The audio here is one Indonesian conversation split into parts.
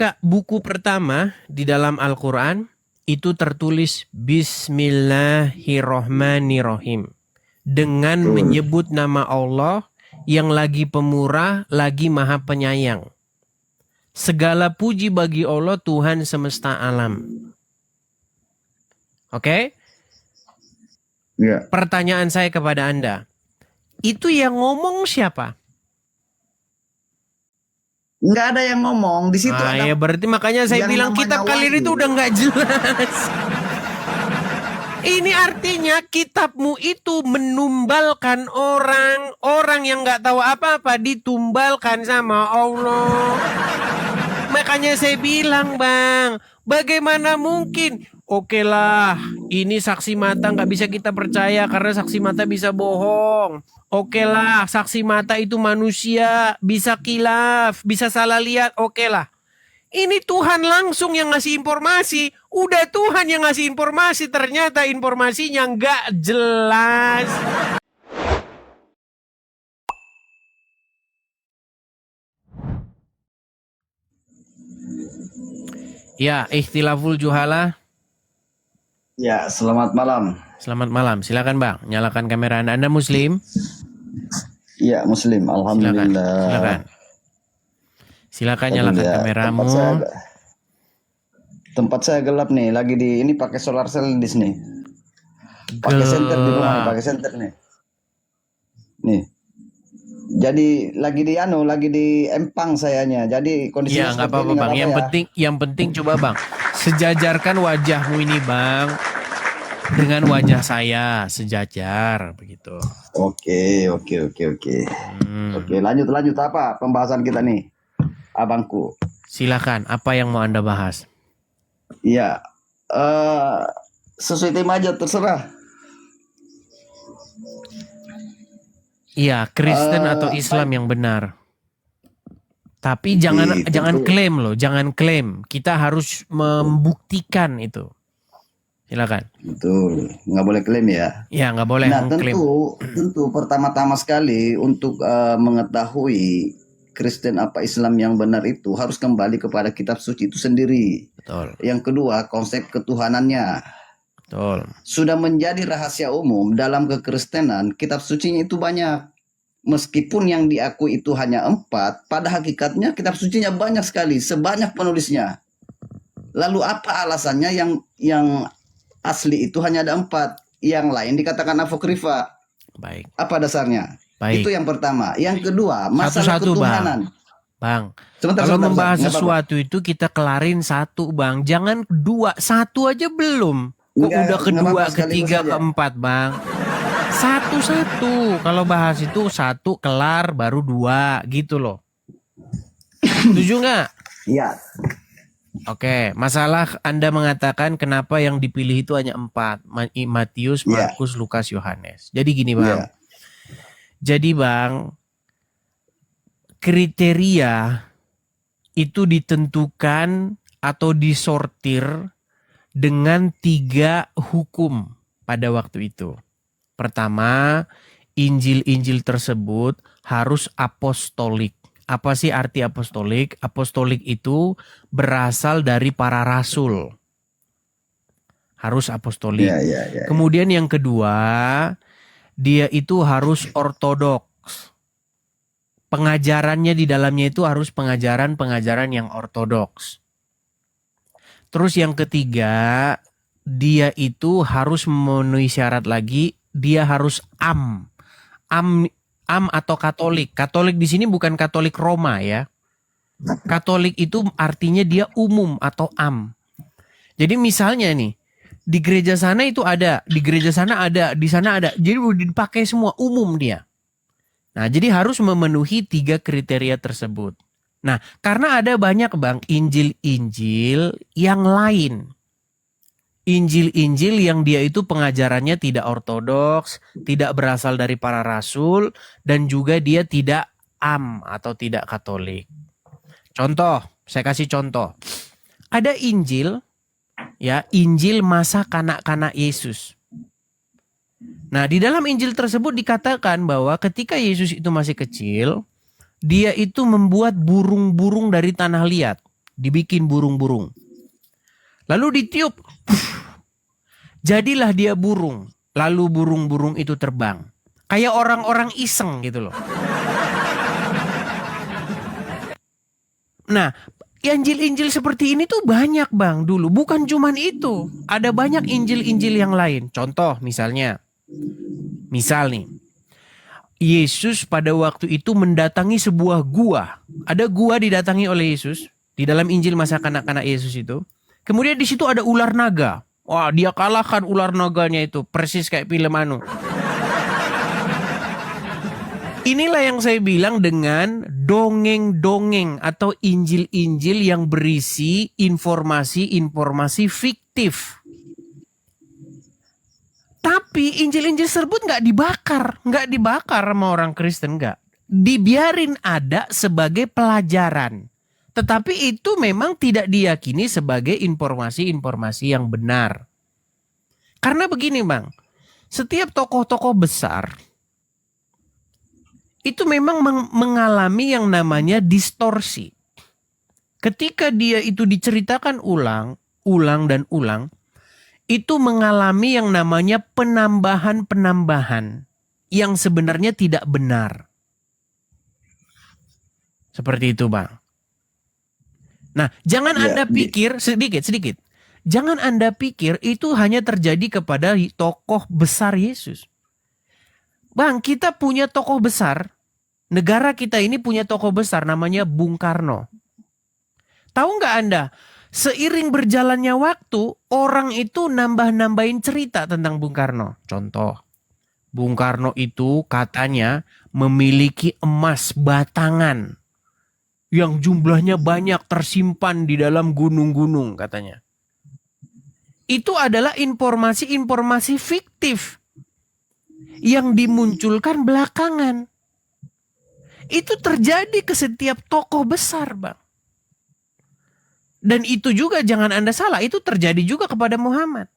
buka buku pertama di dalam Al-Quran, itu tertulis Bismillahirrohmanirrohim. Dengan Betul. menyebut nama Allah yang lagi pemurah, lagi maha penyayang. Segala puji bagi Allah Tuhan semesta alam. Oke? Ya. Pertanyaan saya kepada Anda. Itu yang ngomong siapa? Nggak ada yang ngomong. Di situ ada. Ya berarti makanya saya yang bilang namanya kitab kalian wahyu. itu udah nggak jelas. Ini artinya kitabmu itu menumbalkan orang yang nggak tahu apa-apa ditumbalkan sama Allah. Makanya saya bilang, Bang, bagaimana mungkin? Oke lah, ini saksi mata nggak bisa kita percaya karena saksi mata bisa bohong. Oke lah, saksi mata itu manusia, bisa kilaf, bisa salah lihat. Oke lah. Ini Tuhan langsung yang ngasih informasi. Udah Tuhan yang ngasih informasi, ternyata informasinya nggak jelas. Ya, ikhtilaful juhala. Ya, selamat malam. Selamat malam. Silakan Bang, nyalakan kamera Anda. Anda Muslim? Iya, Muslim. Alhamdulillah. Silakan nyalakan kameramu. Tempat saya gelap nih. Lagi di ini pakai solar cell di sini. Pakai senter di rumah, pakai senter nih. Nih. Jadi lagi di Empang sayanya. Jadi kondisinya nggak apa-apa Bang. Yang penting coba Bang, sejajarkan wajahmu ini Bang dengan wajah saya, sejajar begitu. Oke. Oke, lanjut apa pembahasan kita nih, abangku? Silakan, apa yang mau Anda bahas? Iya, sesuai tema aja terserah. Iya, Kristen atau Islam yang benar. Tapi jangan klaim loh, jangan klaim. Kita harus membuktikan itu. Silakan. Betul, nggak boleh klaim ya. Ya, nggak boleh mengklaim. Tentu pertama-tama sekali untuk mengetahui Kristen apa Islam yang benar itu harus kembali kepada kitab suci itu sendiri. Betul. Yang kedua, konsep ketuhanannya. Betul. Sudah menjadi rahasia umum dalam kekristenan, kitab sucinya itu banyak. Meskipun yang diakui itu hanya 4, pada hakikatnya kitab sucinya banyak sekali, sebanyak penulisnya. Lalu apa alasannya yang asli itu hanya ada 4, yang lain dikatakan apokrifa? Baik. Apa dasarnya? Baik. Itu yang pertama. Yang kedua, masalah ketuhanan. Bang, kalau membahas sesuatu itu kita kelarin satu, Bang. Jangan 2, 1 aja belum. Kok udah kedua, ketiga, keempat, Bang? Satu-satu. Kalau bahas itu 1 kelar, baru 2 gitu loh. Setuju nggak? Iya. Oke, masalah Anda mengatakan kenapa yang dipilih itu hanya 4. Matius, Markus, Lukas, Yohanes. Jadi gini Bang. Jadi Bang, kriteria itu ditentukan atau disortir dengan 3 hukum pada waktu itu. Pertama, Injil-Injil tersebut harus apostolik. Apa sih arti apostolik? Apostolik itu berasal dari para rasul. Harus apostolik. Kemudian yang kedua, dia itu harus ortodoks. Pengajarannya di dalamnya itu harus pengajaran-pengajaran yang ortodoks. Terus yang ketiga, dia itu harus memenuhi syarat lagi, dia harus am atau Katolik. Katolik di sini bukan Katolik Roma ya. Katolik itu artinya dia umum atau am. Jadi misalnya nih, di gereja sana itu ada, di gereja sana ada, di sana ada. Jadi udah dipakai semua, umum dia. Nah, jadi harus memenuhi 3 kriteria tersebut. Nah, karena ada banyak Bang Injil-Injil yang lain. Injil-Injil yang dia itu pengajarannya tidak ortodoks, tidak berasal dari para rasul, dan juga dia tidak am atau tidak Katolik. Contoh, saya kasih contoh. Ada Injil, ya, Injil masa kanak-kanak Yesus. Nah, di dalam Injil tersebut dikatakan bahwa ketika Yesus itu masih kecil, dia itu membuat burung-burung dari tanah liat. dibikin burung-burung. Lalu ditiup, jadilah dia burung. Lalu burung-burung itu terbang. Kayak orang-orang iseng gitu loh. Nah, Injil-Injil seperti ini tuh banyak bang dulu. Bukan cuman itu. Ada banyak Injil-Injil yang lain. Contoh misalnya. Misal nih. Yesus pada waktu itu mendatangi sebuah gua. Ada gua didatangi oleh Yesus. Di dalam Injil masa kanak-kanak Yesus itu. Kemudian di situ ada ular naga. Wah, dia kalahkan ular naganya itu. Persis kayak film anu. Inilah yang saya bilang dengan dongeng-dongeng atau Injil-Injil yang berisi informasi-informasi fiktif. Tapi Injil-Injil tersebut nggak dibakar sama orang Kristen, nggak. Dibiarin ada sebagai pelajaran. Tetapi itu memang tidak diyakini sebagai informasi-informasi yang benar. Karena begini bang, setiap tokoh-tokoh besar itu memang mengalami yang namanya distorsi. Ketika dia itu diceritakan ulang dan ulang, itu mengalami yang namanya penambahan-penambahan yang sebenarnya tidak benar. Seperti itu bang. Nah, jangan Anda pikir sedikit. Jangan Anda pikir itu hanya terjadi kepada tokoh besar Yesus. Bang, kita punya tokoh besar. Negara kita ini punya tokoh besar namanya Bung Karno. Tahu nggak Anda? Seiring berjalannya waktu, orang itu nambah-nambahin cerita tentang Bung Karno. Contoh, Bung Karno itu katanya memiliki emas batangan yang jumlahnya banyak tersimpan di dalam gunung-gunung katanya. Itu adalah informasi-informasi fiktif yang dimunculkan belakangan. Itu terjadi ke setiap tokoh besar, bang. Dan itu juga jangan Anda salah, itu terjadi juga kepada Muhammad.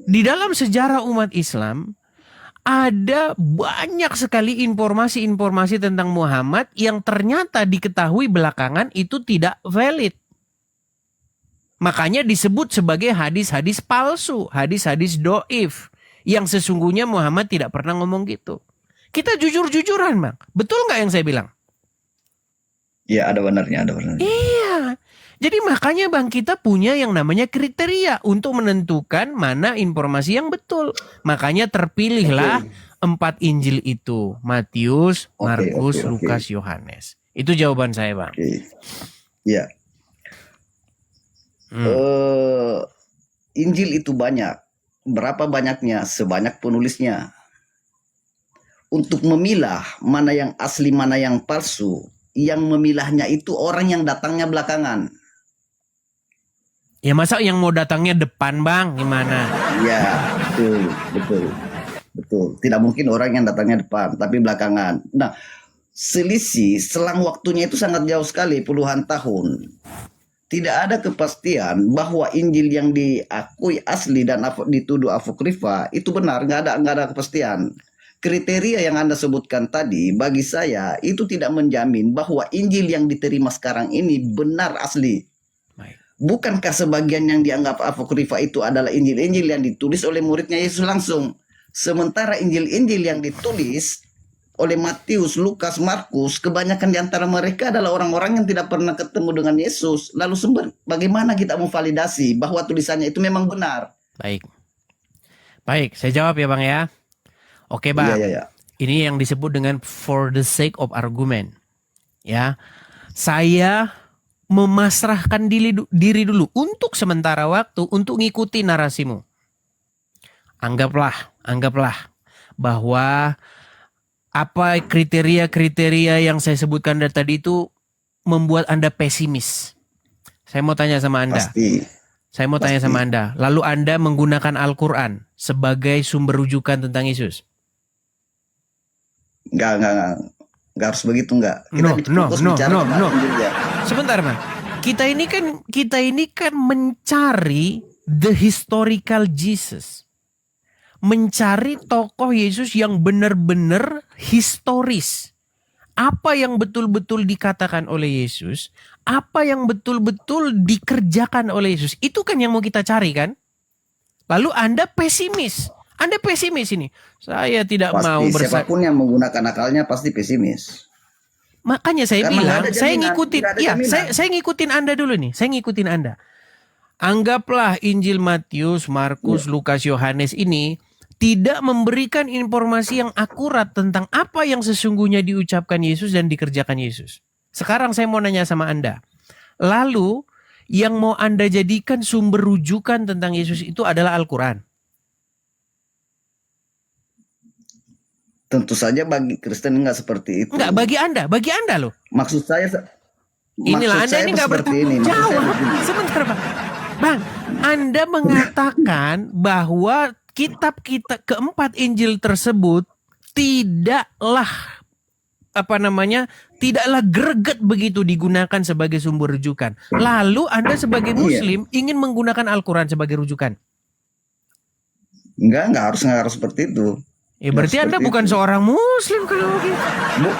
Di dalam sejarah umat Islam, ada banyak sekali informasi-informasi tentang Muhammad yang ternyata diketahui belakangan itu tidak valid. Makanya disebut sebagai hadis-hadis palsu, hadis-hadis doif. Yang sesungguhnya Muhammad tidak pernah ngomong gitu. Kita jujur-jujuran bang. Betul nggak yang saya bilang? Iya, ada benarnya. Iya. Jadi makanya bang kita punya yang namanya kriteria untuk menentukan mana informasi yang betul. Makanya terpilihlah 4 Injil itu. Matius, Markus, Lukas, Yohanes. Itu jawaban saya bang. Iya. Injil itu banyak. Berapa banyaknya? Sebanyak penulisnya. Untuk memilah mana yang asli, mana yang palsu, yang memilahnya itu orang yang datangnya belakangan. Ya masa yang mau datangnya depan bang, gimana? Ya, betul. Tidak mungkin orang yang datangnya depan, tapi belakangan. Nah, selisih selang waktunya itu sangat jauh sekali, puluhan tahun. Tidak ada kepastian bahwa Injil yang diakui asli dan dituduh apokrifa itu benar, nggak ada kepastian. Kriteria yang Anda sebutkan tadi, bagi saya itu tidak menjamin bahwa Injil yang diterima sekarang ini benar asli. Bukankah sebagian yang dianggap apokrifa itu adalah Injil-Injil yang ditulis oleh muridnya Yesus langsung? Sementara Injil-Injil yang ditulis oleh Matius, Lukas, Markus, kebanyakan di antara mereka adalah orang-orang yang tidak pernah ketemu dengan Yesus. Lalu bagaimana kita memvalidasi bahwa tulisannya itu memang benar? Baik, saya jawab ya bang ya. Oke bang, Iya. Ini yang disebut dengan for the sake of argument. Ya, saya memasrahkan diri dulu untuk sementara waktu untuk ngikuti narasimu. Anggaplah bahwa apa kriteria-kriteria yang saya sebutkan dari tadi itu membuat Anda pesimis. Saya mau tanya sama Anda. Lalu Anda menggunakan Al-Quran sebagai sumber rujukan tentang Yesus? Enggak harus begitu, enggak. No. Sebentar, Bang. Kita ini kan mencari the historical Jesus. Mencari tokoh Yesus yang benar-benar historis. apa yang betul-betul dikatakan oleh Yesus, apa yang betul-betul dikerjakan oleh Yesus. Itu kan yang mau kita cari kan? Lalu Anda pesimis. Anda pesimis ini. Saya tidak mau Pasti siapapun yang menggunakan akalnya pasti pesimis. Makanya saya Karena nggak bilang, ada saya jaminan, ngikutin. nggak ada Ya, jaminan. saya ngikutin Anda dulu nih. Saya ngikutin Anda. Anggaplah Injil Matius, Markus, Lukas, Yohanes ini tidak memberikan informasi yang akurat tentang apa yang sesungguhnya diucapkan Yesus dan dikerjakan Yesus. Sekarang saya mau nanya sama Anda. Lalu yang mau Anda jadikan sumber rujukan tentang Yesus itu adalah Al-Quran. Tentu saja bagi Kristen nggak seperti itu. Enggak, bagi Anda loh. Maksud saya Inilah Anda ini nggak bertanggung jawab. Sebentar Bang. Bang, Anda mengatakan bahwa kitab kita keempat Injil tersebut tidaklah tidaklah greget begitu digunakan sebagai sumber rujukan. Lalu Anda sebagai Muslim ingin menggunakan Al-Quran sebagai rujukan. Nggak harus seperti itu. Ya berarti Anda bukan seorang Muslim kalau begitu.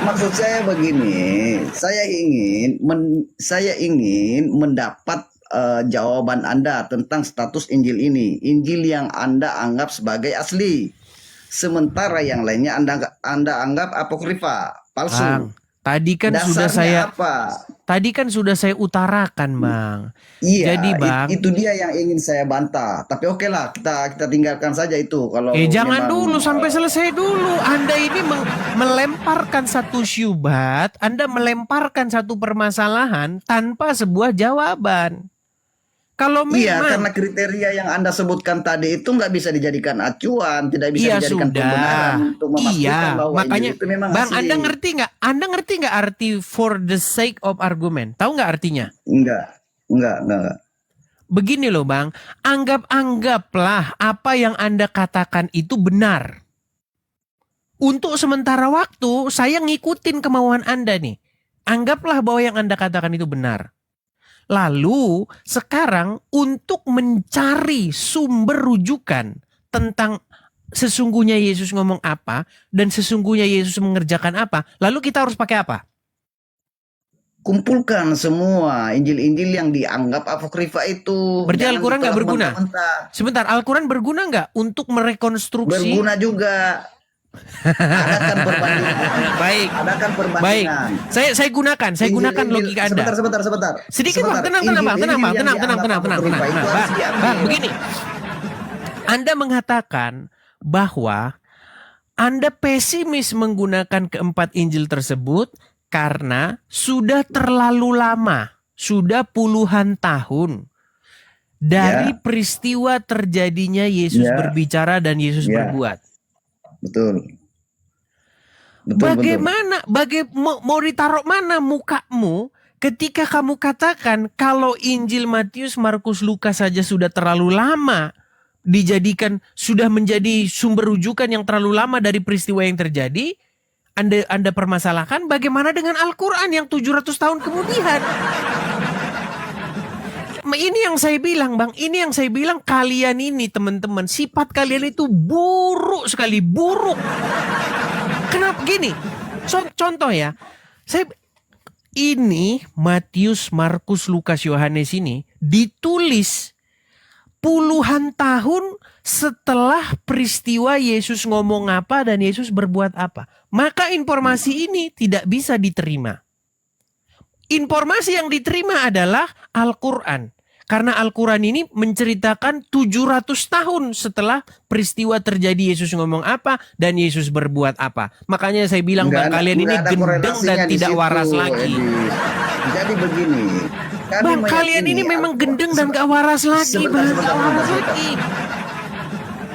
Maksud saya begini, saya ingin mendapat jawaban Anda tentang status Injil ini, Injil yang Anda anggap sebagai asli, sementara yang lainnya Anda anggap apokrifa, palsu. Bang, tadi kan sudah saya utarakan, Bang. Iya, jadi Bang, itu dia yang ingin saya bantah. Tapi oke lah, kita tinggalkan saja itu. Kalau jangan dulu sampai selesai dulu. Anda ini melemparkan satu syubhat, Anda melemparkan satu permasalahan tanpa sebuah jawaban. Kalau memang, iya, karena kriteria yang Anda sebutkan tadi itu nggak bisa dijadikan acuan, tidak bisa dijadikan pembenaran untuk memastikan bahwa makanya itu memang Bang, asli. Anda ngerti nggak arti for the sake of argument? Tahu nggak artinya? Enggak. Begini loh Bang, anggaplah apa yang Anda katakan itu benar. Untuk sementara waktu, saya ngikutin kemauan Anda nih. Anggaplah bahwa yang Anda katakan itu benar. Lalu sekarang untuk mencari sumber rujukan tentang sesungguhnya Yesus ngomong apa dan sesungguhnya Yesus mengerjakan apa, lalu kita harus pakai apa? Kumpulkan semua Injil-Injil yang dianggap apokrifa itu. Berarti Al-Quran nggak berguna? Sebentar, Al-Quran berguna nggak untuk merekonstruksi? Berguna juga. Adakan perbandingan. Baik. Adakan perbandingan. Baik. Saya gunakan logika Anda. Sebentar. Sedikit Bang, tenang Bang. Bang, begini. Anda mengatakan bahwa Anda pesimis menggunakan keempat Injil tersebut karena sudah terlalu lama, sudah puluhan tahun dari peristiwa terjadinya Yesus berbicara dan Yesus berbuat. Betul. Bagaimana mau ditaruh mana mukamu ketika kamu katakan kalau Injil Matius, Markus, Lukas saja sudah terlalu lama dijadikan, sudah menjadi sumber rujukan yang terlalu lama dari peristiwa yang terjadi, Anda permasalahkan bagaimana dengan Al-Quran yang 700 tahun kemudian? Ini yang saya bilang Bang, kalian ini teman-teman, sifat kalian itu buruk sekali, buruk. Kenapa gini? Contoh ya, ini Matius, Markus, Lukas, Yohanes ini ditulis puluhan tahun setelah peristiwa Yesus ngomong apa dan Yesus berbuat apa. Maka informasi ini tidak bisa diterima. Informasi yang diterima adalah Al-Quran. Karena Al-Quran ini menceritakan 700 tahun setelah peristiwa terjadi Yesus ngomong apa dan Yesus berbuat apa. Makanya saya bilang Bang, kalian ini gendeng dan tidak waras lagi. Jadi begini. Bang, kalian ini memang gendeng dan gak waras lagi Bang.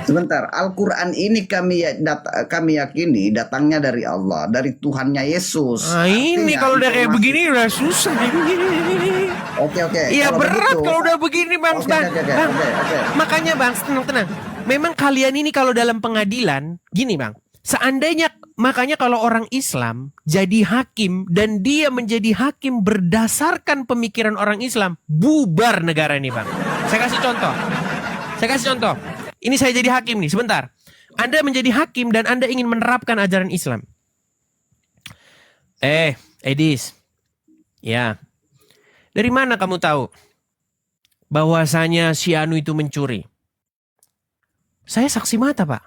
Sebentar, Al-Quran ini kami yakini datangnya dari Allah, dari Tuhannya Yesus. Nah, ini kalau udah kayak begini udah susah. Oke. Iya berat kalau udah begini Bang. Bang. Makanya Bang, tenang. Memang kalian ini kalau dalam pengadilan, gini Bang. Seandainya, makanya kalau orang Islam jadi hakim dan dia menjadi hakim berdasarkan pemikiran orang Islam, bubar negara ini Bang. Saya kasih contoh. Ini saya jadi hakim nih, sebentar. Anda menjadi hakim dan Anda ingin menerapkan ajaran Islam. Edis. Ya. Dari mana kamu tahu bahwasanya si Anu itu mencuri? Saya saksi mata, Pak.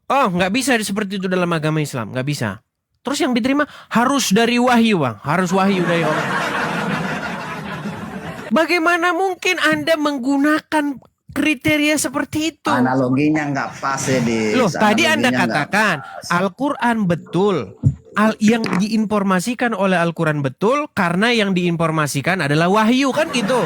Oh, nggak bisa seperti itu dalam agama Islam. Nggak bisa. Terus yang diterima harus dari wahyu, Bang. Harus wahyu dari Allah. Bagaimana mungkin Anda menggunakan kriteria seperti itu? Analoginya nggak pas ya, Loh, tadi Anda katakan Al-Quran betul. Yang diinformasikan oleh Al-Quran betul karena yang diinformasikan adalah wahyu, kan gitu.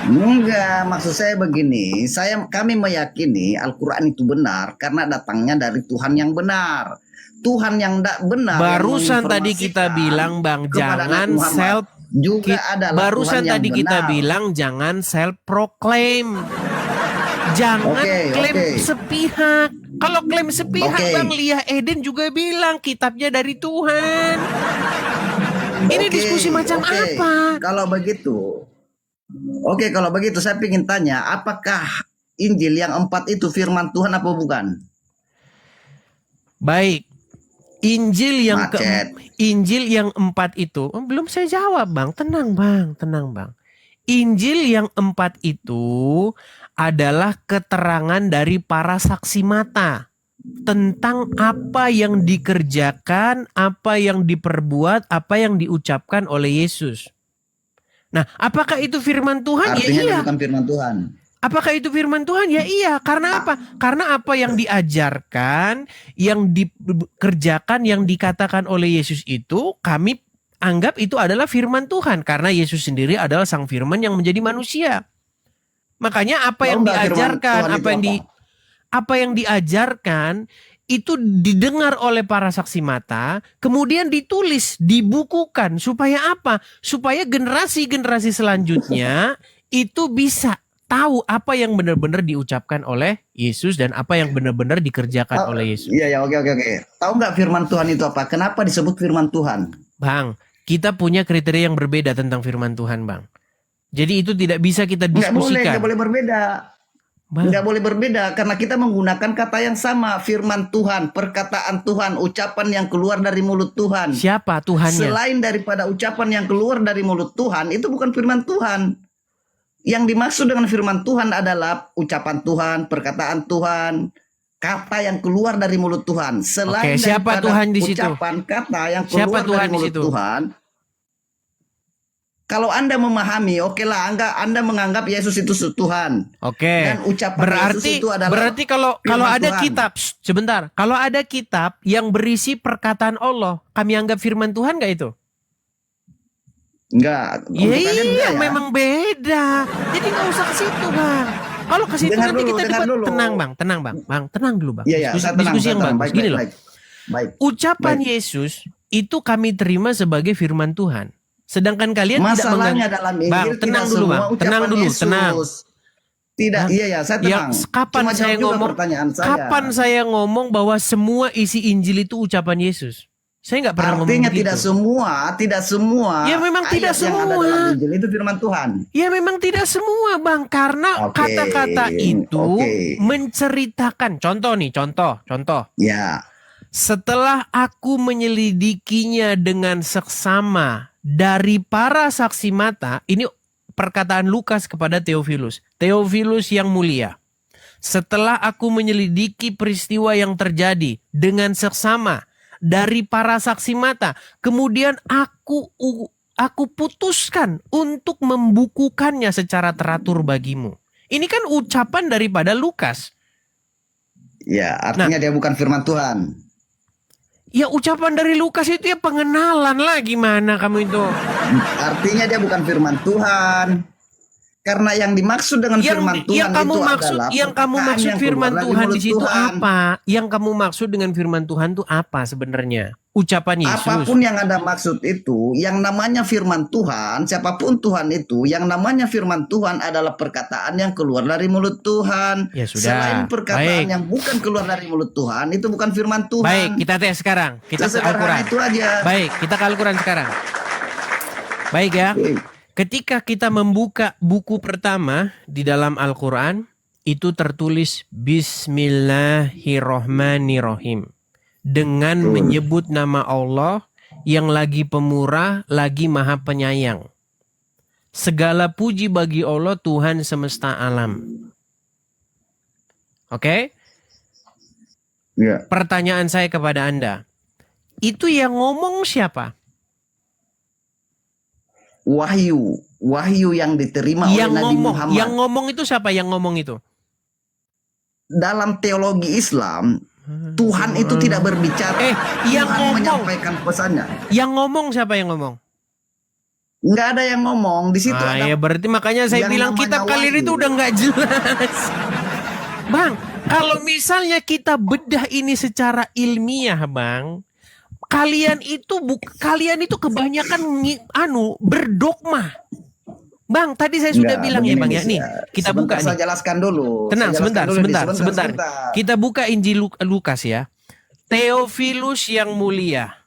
Enggak, maksud saya begini, kami meyakini Al-Quran itu benar karena datangnya dari Tuhan yang benar. Tuhan yang tidak benar. Barusan tadi kita bilang, Bang, jangan self juga adalah barusan Tuhan yang tadi kita benar. bilang jangan self proclaim. Jangan klaim sepihak. Kalau klaim sepihak, Bang Lia Eden juga bilang kitabnya dari Tuhan. Ini diskusi macam apa? Kalau begitu saya ingin tanya, apakah Injil yang 4 itu firman Tuhan apa bukan? Baik. Injil yang 4 itu belum saya jawab, Bang. Tenang, Bang. Injil yang 4 itu adalah keterangan dari para saksi mata tentang apa yang dikerjakan, apa yang diperbuat, apa yang diucapkan oleh Yesus. Nah, apakah itu firman Tuhan? Artinya ya iya. Bukan firman Tuhan. Apakah itu firman Tuhan? Ya iya. Karena apa? Karena apa yang diajarkan, yang dikerjakan, yang dikatakan oleh Yesus itu kami anggap itu adalah firman Tuhan. Karena Yesus sendiri adalah sang firman yang menjadi manusia. Makanya apa yang diajarkan, apa yang diajarkan itu didengar oleh para saksi mata, kemudian ditulis, dibukukan. Supaya apa? Supaya generasi-generasi selanjutnya itu bisa tahu apa yang benar-benar diucapkan oleh Yesus dan apa yang benar-benar dikerjakan oleh Yesus. Iya, oke. Tahu nggak firman Tuhan itu apa? Kenapa disebut firman Tuhan? Bang, kita punya kriteria yang berbeda tentang firman Tuhan, Bang. Jadi itu tidak bisa kita diskusikan. Nggak boleh berbeda. Nggak boleh berbeda karena kita menggunakan kata yang sama, firman Tuhan, perkataan Tuhan, ucapan yang keluar dari mulut Tuhan. Siapa Tuhannya? Selain daripada ucapan yang keluar dari mulut Tuhan, itu bukan firman Tuhan. Yang dimaksud dengan firman Tuhan adalah ucapan Tuhan, perkataan Tuhan, kata yang keluar dari mulut Tuhan. Selain siapa daripada Tuhan di situ? Ucapan kata yang keluar dari mulut Tuhan. Kalau Anda memahami, okelah, Anda menganggap Yesus itu Tuhan. Oke. Dan ucapan Yesus itu adalah berarti kalau ada Tuhan. Kitab, sebentar, kalau ada kitab yang berisi perkataan Allah, kami anggap firman Tuhan nggak itu? Enggak. Iya, memang beda. Jadi nggak usah ke situ, Bang. Kalau ke situ nanti kita debat. Tenang, Bang. Tenang dulu, Bang. Diskusi yang bagus. Gini loh. Baik. Ucapan Yesus itu kami terima sebagai firman Tuhan. Sedangkan kalian masalahnya dalam Injil, Bang, tenang dulu, Bang. Tenang dulu, tenang. Tidak, saya tenang. Kapan saya ngomong bahwa semua isi Injil itu ucapan Yesus? Saya nggak pernah ngomong begitu. Artinya tidak semua. Ya memang tidak semua. Yang ada dalam Injil itu firman Tuhan. Ya memang tidak semua, Bang. Karena kata-kata itu menceritakan. Contoh. Ya. Setelah aku menyelidikinya dengan seksama dari para saksi mata, ini perkataan Lukas kepada Theophilus. Theophilus yang mulia. Setelah aku menyelidiki peristiwa yang terjadi dengan seksama dari para saksi mata, kemudian aku putuskan untuk membukukannya secara teratur bagimu. Ini kan ucapan daripada Lukas. Ya, artinya dia bukan firman Tuhan. Ya ucapan dari Lukas itu ya pengenalan lah, gimana kamu itu? Artinya dia bukan firman Tuhan. Karena yang dimaksud dengan firman Tuhan adalah yang kamu maksud firman Tuhan di situ apa? Yang kamu maksud dengan firman Tuhan itu apa sebenarnya? Ucapan Yesus. Apapun yang Anda maksud itu, yang namanya firman Tuhan, siapapun Tuhan itu, yang namanya firman Tuhan adalah perkataan yang keluar dari mulut Tuhan. Ya sudah. Selain perkataan yang bukan keluar dari mulut Tuhan, itu bukan firman Tuhan. Baik, kita tes sekarang. Kita ke Al-Quran. Itu aja. Baik, kita ke Al-Quran sekarang. Baik ya. Ketika kita membuka buku pertama di dalam Al-Quran, itu tertulis Bismillahirrohmanirrohim. Dengan menyebut nama Allah yang lagi pemurah, lagi maha penyayang. Segala puji bagi Allah Tuhan semesta alam. Oke? Ya. Pertanyaan saya kepada Anda. Itu yang ngomong siapa? Wahyu yang diterima oleh Yang Nabi ngomong. Muhammad. Yang ngomong itu siapa yang ngomong itu? Dalam teologi Islam, Tuhan itu tidak berbicara. Yang Tuhan ngomong. menyampaikan pesannya. Yang ngomong siapa yang ngomong? Nggak ada yang ngomong di situ. Ada Ya berarti makanya saya yang bilang namanya kitab kalian wahyu. itu udah nggak jelas. Bang, kalau misalnya kita bedah ini secara ilmiah, Bang, kalian itu kebanyakan berdogma. Bang, tadi saya sudah bilang ya, Bang ya. Nih, kita buka nih. Saya jelaskan dulu. Tenang, Saya jelaskan sebentar, dulu, sebentar. Kita buka Injil Lukas ya. Theophilus yang mulia.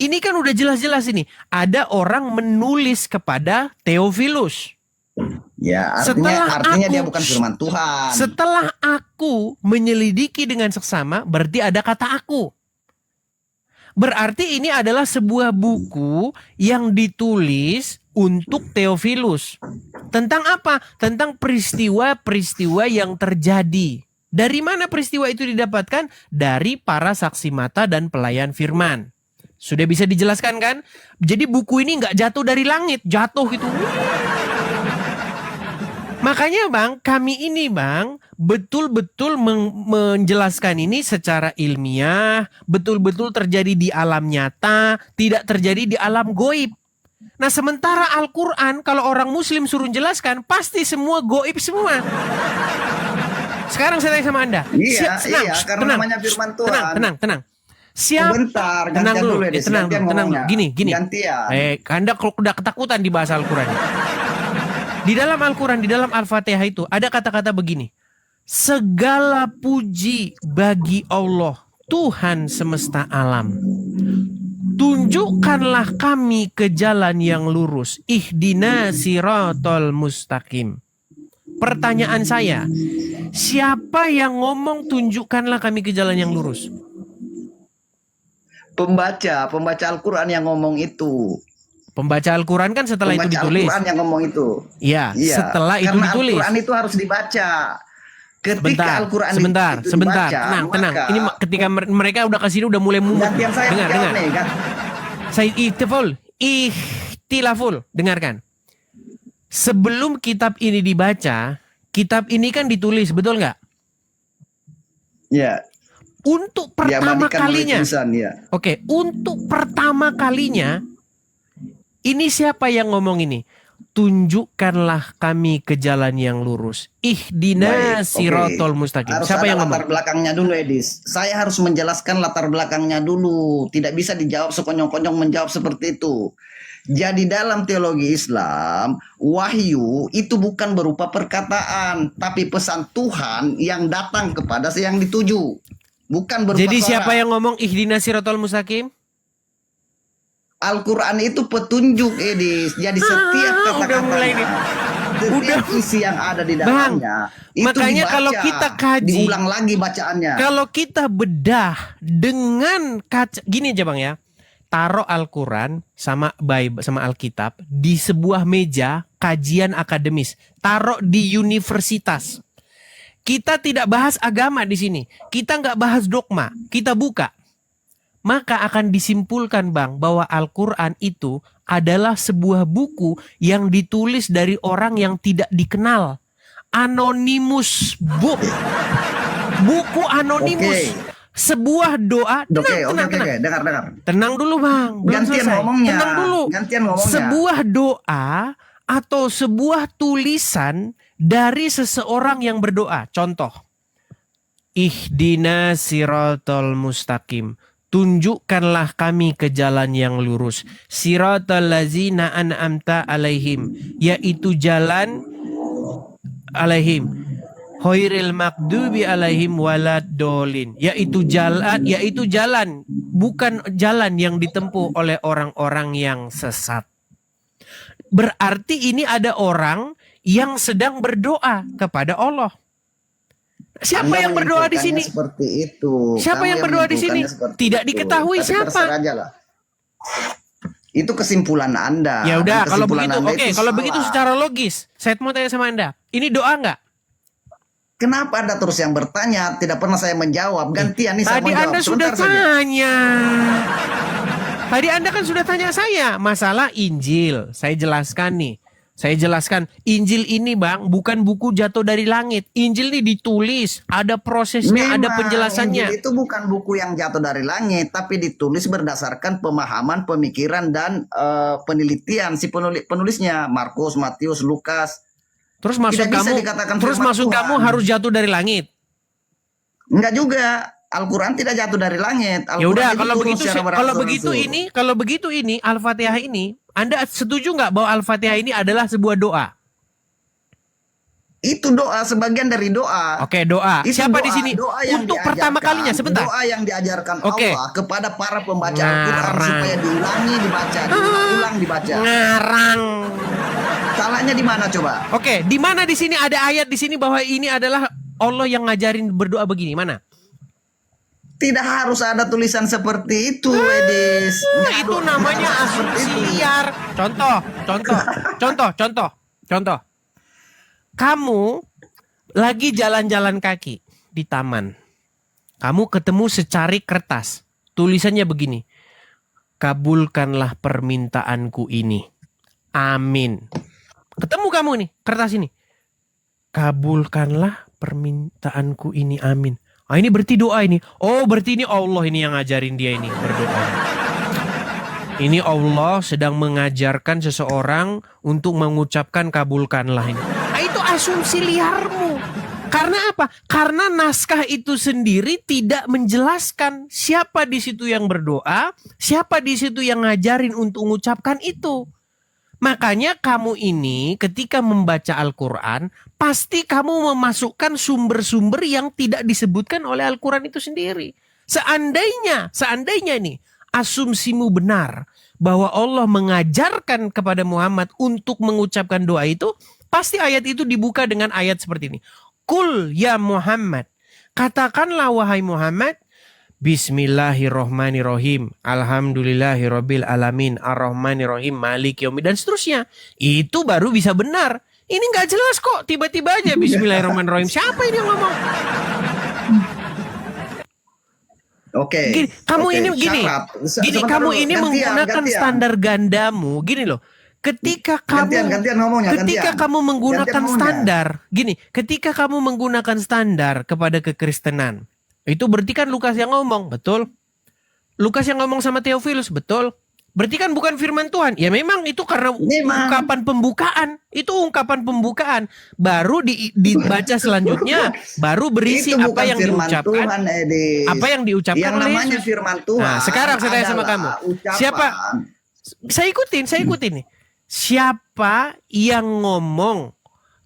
Ini kan udah jelas-jelas ini. Ada orang menulis kepada Theophilus. Ya, artinya dia bukan firman Tuhan. Setelah aku menyelidiki dengan seksama, berarti ada kata aku. Berarti ini adalah sebuah buku yang ditulis untuk Theophilus. Tentang apa? Tentang peristiwa-peristiwa yang terjadi. Dari mana peristiwa itu didapatkan? Dari para saksi mata dan pelayan firman. Sudah bisa dijelaskan kan? Jadi buku ini nggak jatuh dari langit, jatuh gitu. Makanya Bang, kami ini Bang, betul-betul menjelaskan ini secara ilmiah, betul-betul terjadi di alam nyata, tidak terjadi di alam goib. Nah sementara Al-Quran, kalau orang muslim suruh jelaskan, pasti semua goib semua. Sekarang saya tanya sama Anda. Karena namanya firman Tuhan. Tenang. Siapa? Tenang dulu. Tenang. Gini. Anda udah ketakutan dibahas Al-Quran. Di dalam Al-Quran, di dalam Al-Fatihah itu ada kata-kata begini. Segala puji bagi Allah, Tuhan semesta alam. Tunjukkanlah kami ke jalan yang lurus. Ihdina siratal mustaqim. Pertanyaan saya, siapa yang ngomong tunjukkanlah kami ke jalan yang lurus? Pembaca Al-Quran yang ngomong itu. Pembaca Al-Quran kan setelah itu ditulis. Al-Quran yang ngomong itu. Iya, setelah itu karena ditulis. Al-Quran itu harus dibaca. Ketika Al-Quran sebentar. dibaca, Tenang. Ini ketika mereka udah kesini udah mulai mumet. Dengar. Saya ihtilaful. Dengarkan. Sebelum kitab ini dibaca, kitab ini kan ditulis, betul nggak? Ya. Untuk pertama kalinya. Oke, untuk pertama kalinya. Ini siapa yang ngomong ini? Tunjukkanlah kami ke jalan yang lurus. Ihdina siratal mustaqim. Siapa yang ngomong? Latar belakangnya dulu, Edis. Saya harus menjelaskan latar belakangnya dulu. Tidak bisa dijawab sekonyong-konyong menjawab seperti itu. Jadi dalam teologi Islam, wahyu itu bukan berupa perkataan, tapi pesan Tuhan yang datang kepada yang dituju. Bukan berupa Jadi suara. siapa yang ngomong ihdina siratal mustaqim? Al-Quran itu petunjuk, Edis. Jadi setiap kata-katanya, setiap isi yang ada di dalamnya, itu makanya dibaca, kalau kita kaji, diulang lagi bacaannya. Kalau kita bedah dengan kaca, gini aja Bang ya, taruh Al-Quran sama Alkitab di sebuah meja kajian akademis, taruh di universitas. Kita tidak bahas agama di sini, kita nggak bahas dogma, kita buka. Maka akan disimpulkan Bang bahwa Al-Quran itu adalah sebuah buku yang ditulis dari orang yang tidak dikenal. Anonymous book. Buku anonimus. Sebuah doa. Tenang. Dengar. Tenang dulu Bang. Gantian ngomongnya. Tenang dulu. Sebuah doa atau sebuah tulisan dari seseorang yang berdoa. Contoh. Ihdina siratal mustaqim. Tunjukkanlah kami ke jalan yang lurus. Siratal ladzina an'amta alaihim. Yaitu jalan alaihim. Khairil maghdubi alaihim waladdallin. Yaitu jalan. Bukan jalan yang ditempuh oleh orang-orang yang sesat. Berarti ini ada orang yang sedang berdoa kepada Allah. Siapa yang berdoa di sini? Seperti itu. Siapa yang berdoa di sini? Tidak diketahui siapa. Itu kesimpulan Anda. Ya udah, Dan kalau kesimpulan begitu, Anda oke, itu kalau salah. begitu secara logis, saya mau tanya sama Anda, ini doa nggak? Kenapa Anda terus yang bertanya? Tidak pernah saya menjawab. Gantian nih saya Tadi menjawab. Anda sudah Sebentar saja. tanya. Tadi Anda kan sudah tanya saya masalah Injil. Saya jelaskan nih. Saya jelaskan, Injil ini Bang bukan buku jatuh dari langit. Injil ini ditulis, ada prosesnya, ada Memang penjelasannya. Injil itu bukan buku yang jatuh dari langit, tapi ditulis berdasarkan pemahaman, pemikiran, dan penelitian si penulisnya. Markus, Matius, Lukas. Terus maksud Tidak bisa kamu, dikatakan terus firman maksud Tuhan. kamu harus jatuh dari langit? Enggak juga. Al-Quran tidak jatuh dari langit. Ya udah, Al-Quran kalau turun begitu, secara berangsur-angsur. kalau begitu ini Al-Fatihah ini, Anda setuju nggak bahwa Al-Fatihah ini adalah sebuah doa? Itu doa, sebagian dari doa. Oke, doa. Itu Siapa doa, di sini doa yang untuk pertama diajarkan, kalinya? Sebentar. Doa yang diajarkan Oke. Allah kepada para pembaca Al-Quran Ngarang. supaya diulangi, dibaca, diulang, dibaca. Ngarang. Salahnya di mana coba? Oke, di mana di sini ada ayat di sini bahwa ini adalah Allah yang ngajarin berdoa begini? Mana? Tidak harus ada tulisan seperti itu, Edis. Nggak Itu harus- namanya nggak harus seperti asumsi itu. liar. Contoh. Kamu lagi jalan-jalan kaki di taman. Kamu ketemu secari kertas. Tulisannya begini. Kabulkanlah permintaanku ini. Amin. Ketemu kamu nih, kertas ini. Kabulkanlah permintaanku ini, amin. Ah, ini berarti doa ini. Oh, berarti ini Allah ini yang ngajarin dia ini berdoa. Ini Allah sedang mengajarkan seseorang untuk mengucapkan kabulkanlah ini. Nah, itu asumsi liarmu. Karena apa? Karena naskah itu sendiri tidak menjelaskan siapa di situ yang berdoa, siapa di situ yang ngajarin untuk mengucapkan itu. Makanya kamu ini ketika membaca Al-Quran, pasti kamu memasukkan sumber-sumber yang tidak disebutkan oleh Al-Quran itu sendiri. Seandainya nih, asumsimu benar bahwa Allah mengajarkan kepada Muhammad untuk mengucapkan doa itu, pasti ayat itu dibuka dengan ayat seperti ini. Kul ya Muhammad, katakanlah wahai Muhammad, Bismillahirrohmanirrohim. Alhamdulillahirabbil alamin. Arrohmanirrohim. Malik yaumid dan seterusnya. Itu baru bisa benar. Ini nggak jelas kok. Tiba-tiba aja Bismillahirrahmanirrahim. Siapa ini yang ngomong? Oke. Gini, kamu Oke, ini gini. syarat. Gini Sebentar kamu dulu. ini Gantian, menggunakan gantian. standar gandamu. Gini loh. Ketika kamu Gantian ngomongnya, ketika gantian. kamu menggunakan Gantian ngomongnya. standar, gini, ketika kamu menggunakan standar kepada kekristenan, itu berarti kan Lukas yang ngomong, betul? Lukas yang ngomong sama Theophilus, betul? Berarti kan bukan firman Tuhan. Ya memang itu karena Memang. ungkapan pembukaan. Itu ungkapan pembukaan. Baru dibaca selanjutnya, baru berisi Itu apa bukan yang firman diucapkan. Tuhan, Edis. Apa yang diucapkan Yang oleh namanya Yesus. firman Tuhan. Nah, sekarang saya tanya sama adalah kamu. ucapan. Siapa? Saya ikutin nih. Siapa yang ngomong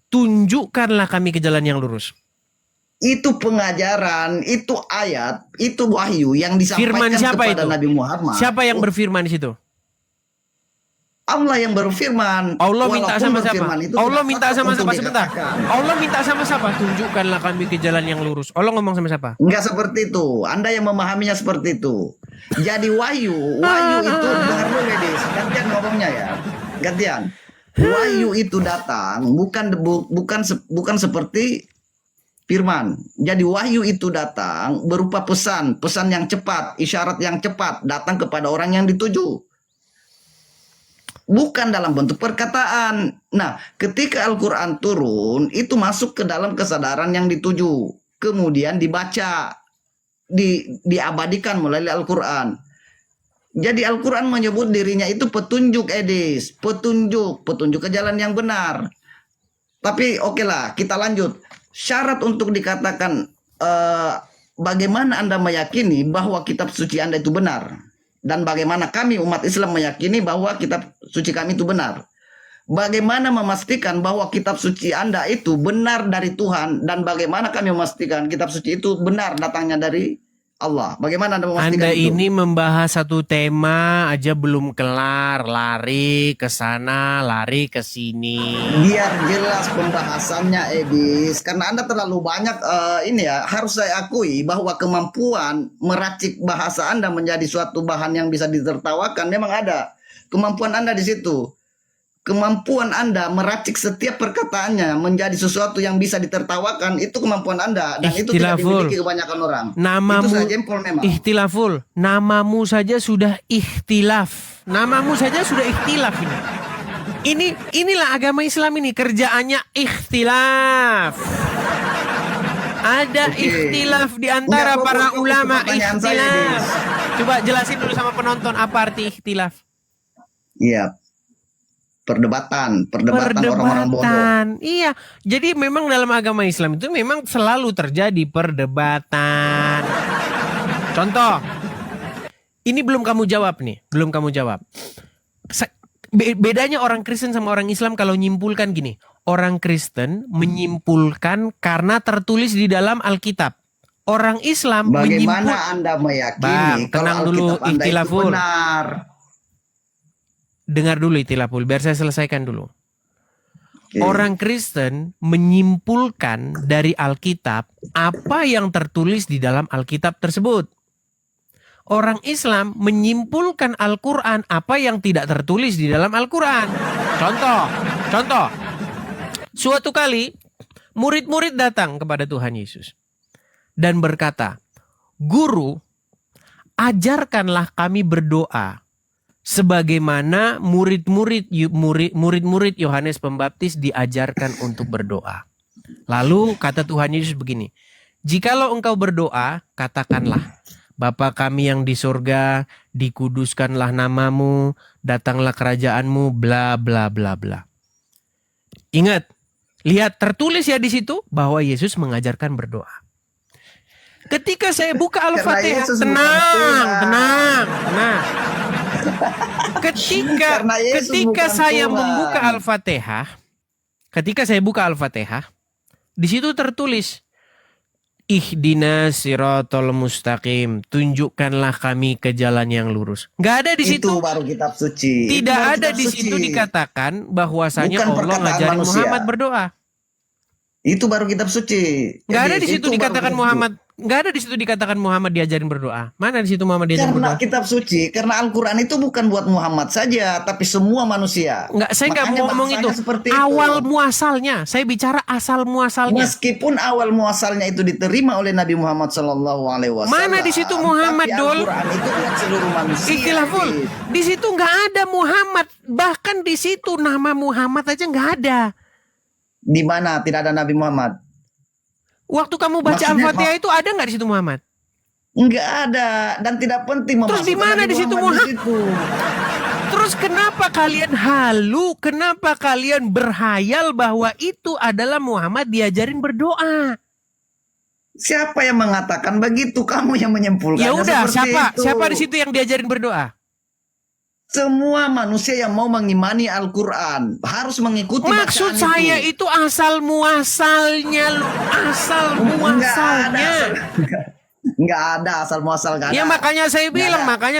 tunjukkanlah kami ke jalan yang lurus? Itu pengajaran, itu ayat, itu wahyu yang disampaikan Firman siapa kepada itu? Nabi Muhammad. Siapa yang berfirman di situ? Allah yang berfirman. Allah minta Walaupun sama siapa? berfirman itu Allah tidak minta cocok sama untuk siapa sebentar? dikatakan. Allah minta sama siapa? Tunjukkanlah kami ke jalan yang lurus. Allah ngomong sama siapa? Enggak seperti itu. Anda yang memahaminya seperti itu. Jadi wahyu itu dengar dulu Dedis. Gantian ngomongnya ya. Gantian. Wahyu itu datang bukan seperti firman. Jadi wahyu itu datang berupa pesan yang cepat, isyarat yang cepat datang kepada orang yang dituju. Bukan dalam bentuk perkataan. Nah, ketika Al-Quran turun, itu masuk ke dalam kesadaran yang dituju. Kemudian dibaca, diabadikan melalui Al-Quran. Jadi Al-Quran menyebut dirinya itu petunjuk, Edis. Petunjuk ke jalan yang benar. Tapi oke lah, kita lanjut. Syarat untuk dikatakan bagaimana Anda meyakini bahwa kitab suci Anda itu benar. Dan bagaimana kami umat Islam meyakini bahwa kitab suci kami itu benar. Bagaimana memastikan bahwa kitab suci Anda itu benar dari Tuhan. Dan bagaimana kami memastikan kitab suci itu benar datangnya dari Allah. Bagaimana Anda memastikan Anda itu? ini membahas satu tema aja belum kelar, lari ke sana, lari ke sini. Biar jelas pembahasannya, Edis. Karena Anda terlalu banyak ini ya. Harus saya akui bahwa kemampuan meracik bahasa Anda menjadi suatu bahan yang bisa ditertawakan memang ada. Kemampuan Anda di situ. Kemampuan Anda meracik setiap perkataannya menjadi sesuatu yang bisa ditertawakan, itu kemampuan Anda, dan itu tidak Ikhtilaful. dimiliki kebanyakan orang. Itu Namamu saya jempol memang. ikhtilaful. Namamu saja sudah ikhtilaf. Namamu saja sudah ikhtilaf ini. Inilah agama Islam ini, kerjaannya ikhtilaf. Ada ikhtilaf di antara Enggak, para fokus ke ulama, pertanyaan saya, ikhtilaf. Dis. Coba jelasin dulu sama penonton apa arti ikhtilaf. Iya. Perdebatan orang-orang bodoh. Iya, jadi memang dalam agama Islam itu memang selalu terjadi perdebatan. Contoh, ini belum kamu jawab nih, belum kamu jawab. Bedanya orang Kristen sama orang Islam kalau nyimpulkan gini. Orang Kristen menyimpulkan karena tertulis di dalam Alkitab. Orang Islam Bagaimana Anda meyakini Bang, tenang kalau dulu, Alkitab Anda itu ikhtilaful. benar? Dengar dulu ikhtilaful, biar saya selesaikan dulu. Oke. Orang Kristen menyimpulkan dari Alkitab apa yang tertulis di dalam Alkitab tersebut. Orang Islam menyimpulkan Al-Quran apa yang tidak tertulis di dalam Al-Quran. Contoh. Suatu kali murid-murid datang kepada Tuhan Yesus dan berkata, "Guru, ajarkanlah kami berdoa sebagaimana murid-murid Yohanes Pembaptis diajarkan untuk berdoa." Lalu kata Tuhan Yesus begini, "Jikalau engkau berdoa, katakanlah, Bapa kami yang di surga, dikuduskanlah namamu, datanglah kerajaanmu, bla bla bla bla." Ingat, lihat tertulis ya di situ bahwa Yesus mengajarkan berdoa. Ketika saya buka Al-Fatihah, tenang. Ketika saya membuka Al-Fatihah, di situ tertulis, Ihdinas siratal mustaqim, tunjukkanlah kami ke jalan yang lurus. Nggak ada di situ. Itu baru kitab suci. Tidak ada di situ dikatakan bahwasanya Bukan Allah perkataan ngajarin manusia. Muhammad berdoa. Itu baru kitab suci. Nggak ada Jadi, di situ itu baru dikatakan kitab Muhammad. Nggak ada di situ dikatakan Muhammad diajarin berdoa. Mana di situ Muhammad diajarin Karena berdoa? kitab suci, karena Al-Quran itu bukan buat Muhammad saja, tapi semua manusia. Nggak, saya nggak Makanya mau ngomong itu. bahasanya seperti Awal itu. muasalnya, saya bicara asal muasalnya. Meskipun awal muasalnya itu diterima oleh Nabi Muhammad SAW. Mana di situ Muhammad, tapi Dul? Al-Quran itu buat seluruh manusia. Ikhtilaful. Dit. Di situ nggak ada Muhammad. Bahkan di situ nama Muhammad aja nggak ada. Di mana tidak ada Nabi Muhammad? Waktu kamu baca Maksudnya, Al-Fatihah itu ada nggak di situ Muhammad? Enggak ada, dan tidak penting Terus di memasukkan mana Nabi di situ Muhammad di situ. Terus kenapa kalian halu? Kenapa kalian berhayal bahwa itu adalah Muhammad diajarin berdoa? Siapa yang mengatakan begitu? Kamu yang menyimpulkan. Ya udah, siapa di situ yang diajarin berdoa? Semua manusia yang mau mengimani Al-Quran harus mengikuti Maksud bacaan saya itu. itu asal muasalnya, Enggak ada asal muasal, enggak ada. Ya makanya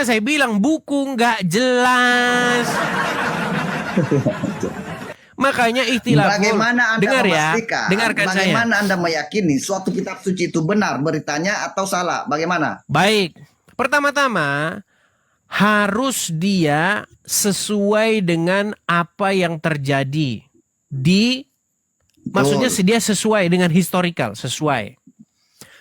saya bilang buku nggak jelas. Makanya ikhtilaf. Bagaimana Anda Dengar ya, memastikan? dengarkan saya. Bagaimana Anda meyakini suatu kitab suci itu benar beritanya atau salah? Bagaimana? Baik, pertama-tama harus dia sesuai dengan apa yang terjadi maksudnya dia sesuai dengan historical, sesuai.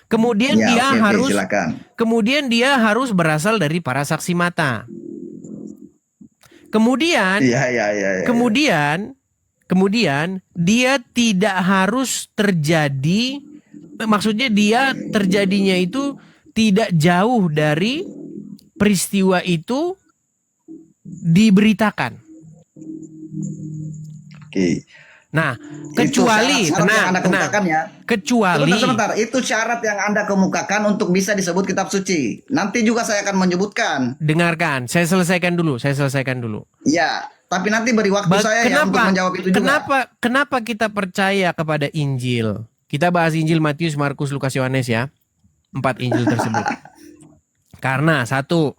Kemudian Ya, dia silakan. kemudian dia harus berasal dari para saksi mata. Kemudian kemudian dia tidak harus terjadi, maksudnya dia terjadinya itu tidak jauh dari peristiwa itu diberitakan. Oke. Nah, kecuali Sebentar, itu syarat yang Anda kemukakan untuk bisa disebut kitab suci. Nanti juga saya akan menyebutkan. Dengarkan, saya selesaikan dulu. Ya, tapi nanti beri waktu saya untuk menjawab itu juga. Kenapa kita percaya kepada Injil? Kita bahas Injil Matius, Markus, Lukas, Yohanes ya. 4 Injil tersebut. Karena satu,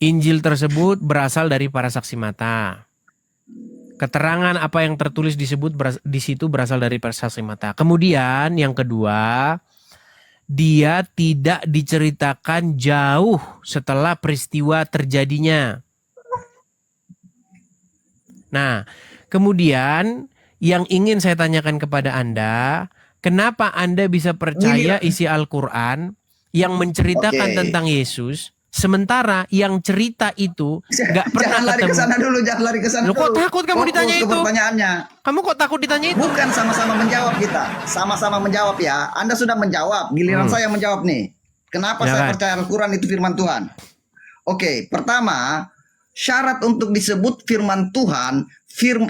Injil tersebut berasal dari para saksi mata. Keterangan apa yang tertulis di situ berasal dari para saksi mata. Kemudian yang kedua, dia tidak diceritakan jauh setelah peristiwa terjadinya. Nah, kemudian yang ingin saya tanyakan kepada Anda, kenapa Anda bisa percaya isi Al-Quran yang menceritakan Oke. tentang Yesus, sementara yang cerita itu nggak pernah Jangan lari ke ketemu? sana dulu, jangan lari ke sana Loh, kok dulu. takut kamu Fokus ditanya ke itu? pertanyaannya. Kamu kok takut ditanya itu? Bukan sama-sama menjawab kita. Sama-sama menjawab ya. Anda sudah menjawab, giliran saya menjawab nih. Kenapa saya Silakan. percaya Al-Quran itu firman Tuhan? Oke, pertama, syarat untuk disebut firman Tuhan,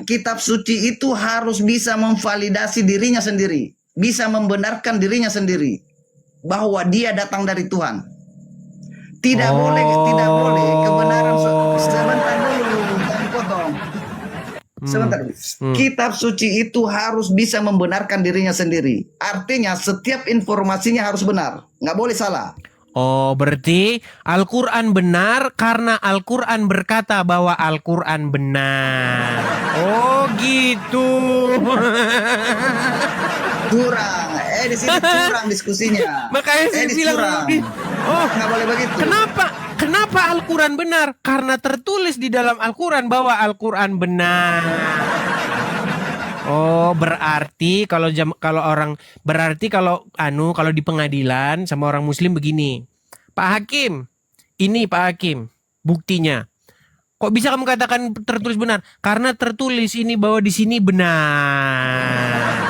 kitab suci itu harus bisa memvalidasi dirinya sendiri, bisa membenarkan dirinya sendiri bahwa dia datang dari Tuhan. Tidak boleh kebenaran sebentar dulu, jangan potong. Sebentar. Kitab suci itu harus bisa membenarkan dirinya sendiri. Artinya setiap informasinya harus benar, nggak boleh salah. Oh, berarti Al-Quran benar karena Al-Quran berkata bahwa Al-Quran benar. Oh, gitu. Kurang. Di sini kurang diskusinya. Makanya saya bilang kurang. oh, Nggak boleh begitu. Kenapa Al-Quran benar? Karena tertulis di dalam Al-Quran bahwa Al-Quran benar. Oh, berarti kalau di pengadilan sama orang muslim begini. Pak Hakim, ini Pak Hakim, buktinya. Kok bisa kamu katakan tertulis benar? Karena tertulis ini bahwa di sini benar.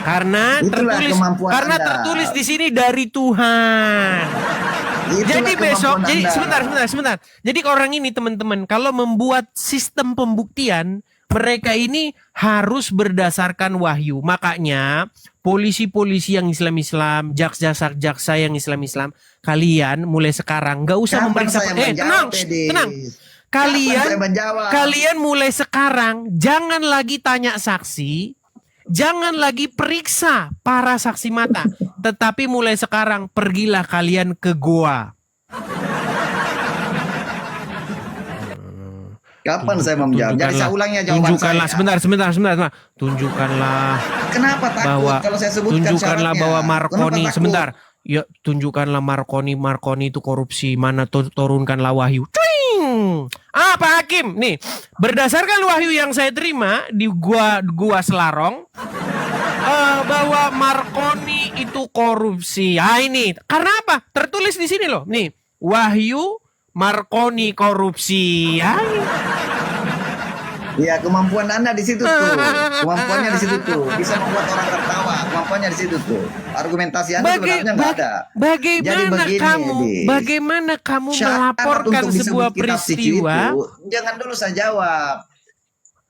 Karena tertulis di sini dari Tuhan. Jadi besok, sebentar. Jadi orang ini teman-teman, kalau membuat sistem pembuktian, mereka ini harus berdasarkan wahyu. Makanya polisi-polisi yang Islam-Islam, jaksa yang Islam, kalian mulai sekarang nggak usah memeriksa. Tenang. Kalian mulai sekarang jangan lagi tanya saksi. Jangan lagi periksa para saksi mata, tetapi mulai sekarang pergilah kalian ke goa. Kapan saya mau menjawab? Jadi saya ulangnya jawaban tunjukkanlah, saya. Sebentar. Tunjukkanlah. Kenapa takut kalau saya sebutkan tunjukkanlah syaratnya? bahwa Marconi, sebentar. Ya, tunjukkanlah Marconi itu korupsi. Mana turunkanlah wahyu. Pak Hakim, nih, berdasarkan wahyu yang saya terima di gua Selarong, bahwa Marconi itu korupsi. Ini karena apa? Tertulis di sini loh. Nih, wahyu Marconi korupsi. Ya, kemampuan Anda di situ tuh. Kemampuannya di situ tuh. Bisa membuat orang tertawa. Kemampuannya di situ tuh. Argumentasi Anda sebenarnya nggak ada. Bagaimana kamu melaporkan sebuah peristiwa? Jangan dulu saya jawab.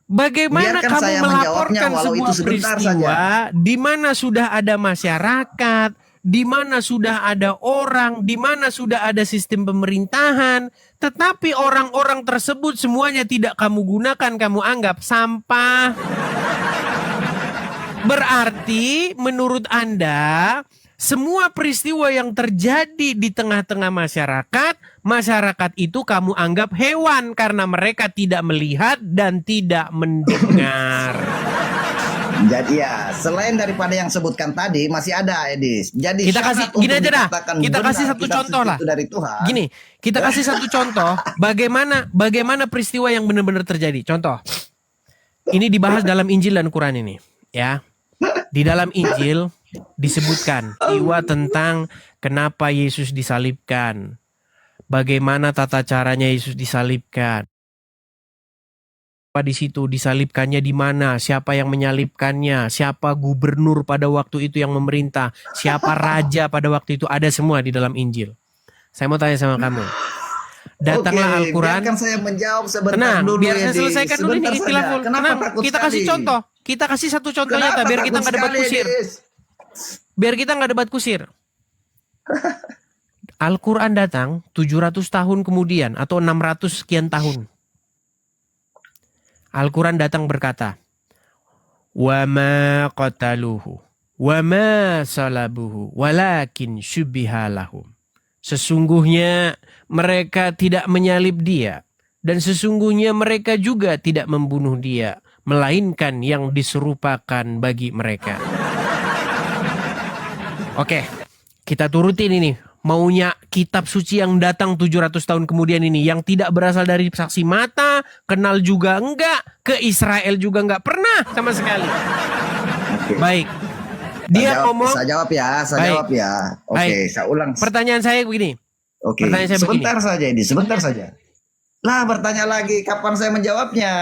Bagaimana Biarkan kamu saya melaporkan menjawabnya, walau sebuah itu sebentar peristiwa di mana sudah ada masyarakat, di mana sudah ada orang, di mana sudah ada sistem pemerintahan, tetapi orang-orang tersebut semuanya tidak kamu gunakan, kamu anggap sampah. Berarti menurut Anda, semua peristiwa yang terjadi di tengah-tengah masyarakat itu kamu anggap hewan karena mereka tidak melihat dan tidak mendengar. Jadi ya, selain daripada yang sebutkan tadi masih ada, Edis. Jadi kita kasih gini aja dah. Kita kasih satu contoh lah. Dari Tuhan. Gini, kita kasih satu contoh bagaimana peristiwa yang benar-benar terjadi. Contoh. Ini dibahas dalam Injil dan Quran ini, ya. Di dalam Injil disebutkan tentang kenapa Yesus disalibkan. Bagaimana tata caranya Yesus disalibkan. Di situ disalibkannya di mana, siapa yang menyalibkannya, siapa gubernur pada waktu itu yang memerintah, siapa raja pada waktu itu, ada semua di dalam Injil. Saya mau tanya sama kamu. Datanglah Al-Quran. Biarkan saya menjawab sebentar dulu. Biar saya selesaikan dulu ini istilah full. Kita kasih contoh. Kita kasih satu contoh nyata biar kita nggak debat kusir. Biar kita nggak debat kusir. Al-Quran datang 700 tahun kemudian atau 600 sekian tahun. Al-Quran datang berkata, "Wa ma qataluhu wa ma salabuhu walakin syubbiha lahum." Sesungguhnya mereka tidak menyalib dia dan sesungguhnya mereka juga tidak membunuh dia, melainkan yang diserupakan bagi mereka. Oke, kita turutin ini Maunya kitab suci yang datang 700 tahun kemudian ini, yang tidak berasal dari saksi mata, kenal juga enggak, ke Israel juga enggak pernah sama sekali. Oke. Baik. Dia ngomong, Saya jawab ya, Baik. jawab ya. Oke, Baik. saya ulang. pertanyaan saya begini. Oke, pertanyaan saya sebentar saja ini, sebentar saja. Lah, bertanya lagi, kapan saya menjawabnya?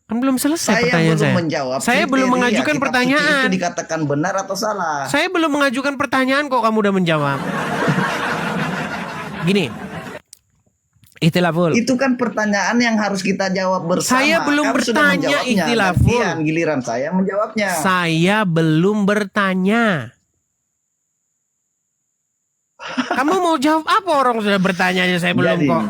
Kan belum selesai Saya pertanyaan belum saya. menjawab. Saya belum kriteria mengajukan kitab suci pertanyaan. itu dikatakan benar atau salah? Saya belum mengajukan pertanyaan kok kamu udah menjawab. Gini. Ikhtilaful. Itu kan pertanyaan yang harus kita jawab bersama. Saya belum Kamu sudah bertanya, menjawabnya. Ikhtilaful. Gantian, giliran saya menjawabnya. Saya belum bertanya. Kamu mau jawab apa, orang sudah bertanya aja saya belum Jadi, kok.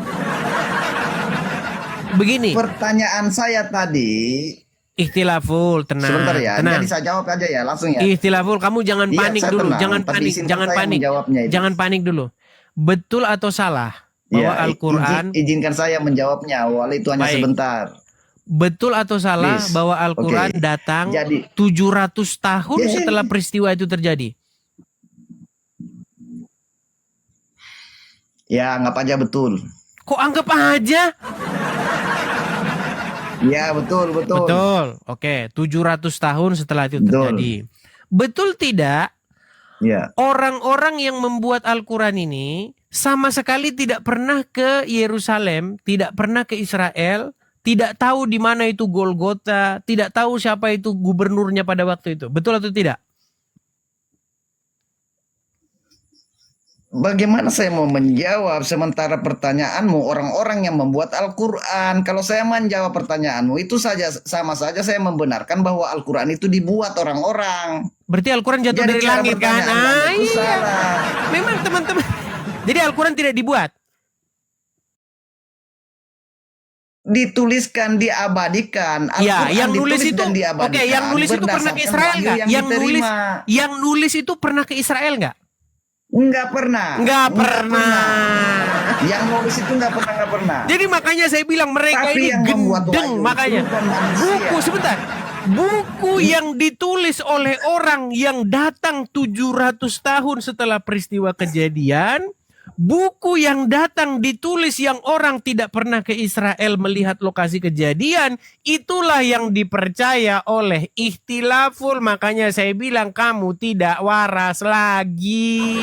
Begini. pertanyaan saya tadi, Ikhtilaful, tenang. sebentar ya. Tenang. Jadi saya jawab aja ya, langsung ya. Ikhtilaful, kamu jangan Iya, panik saya dulu. tenang. Jangan Tapi panik, izinkan jangan saya panik. menjawabnya itu. Jangan panik dulu. Betul atau salah bahwa Ya, Al-Quran, izinkan saya menjawabnya. Walau itu hanya Baik. sebentar. betul atau salah Please. bahwa Al-Quran Oke. datang Jadi, 700 tahun Yeah. setelah peristiwa itu terjadi? ya anggap aja betul. Kok anggap aja? Ya, betul. Betul. Oke, 700 tahun setelah itu Betul. terjadi. Betul tidak? Ya. Orang-orang yang membuat Al-Quran ini sama sekali tidak pernah ke Yerusalem, tidak pernah ke Israel, tidak tahu di mana itu Golgota, tidak tahu siapa itu gubernurnya pada waktu itu. Betul atau tidak? Bagaimana saya mau menjawab sementara pertanyaanmu orang-orang yang membuat Al-Quran? Kalau saya menjawab pertanyaanmu itu saja sama saja saya membenarkan bahwa Al-Quran itu dibuat orang-orang. Berarti Al-Quran jatuh Jadi dari cara langit kan? pertanyaan Anda itu Iya. salah. Memang teman-teman. Jadi Al-Quran tidak dibuat. Dituliskan, diabadikan. Ya, Al-Quran yang nulis ditulis itu, dan diabadikan oke, yang nulis itu pernah ke berdasarkan Israel wahyu nggak? yang diterima. Yang nulis itu pernah ke Israel nggak? Enggak pernah. Nggak pernah. Yang nulis itu enggak pernah. Jadi makanya saya bilang mereka Tapi ini yang membuat gendeng, wahyu makanya. itu bukan manusia. Buku sebentar. Buku yang ditulis oleh orang yang datang 700 tahun setelah peristiwa kejadian, buku yang datang ditulis yang orang tidak pernah ke Israel melihat lokasi kejadian, itulah yang dipercaya oleh Ikhtilaful. Makanya saya bilang kamu tidak waras lagi.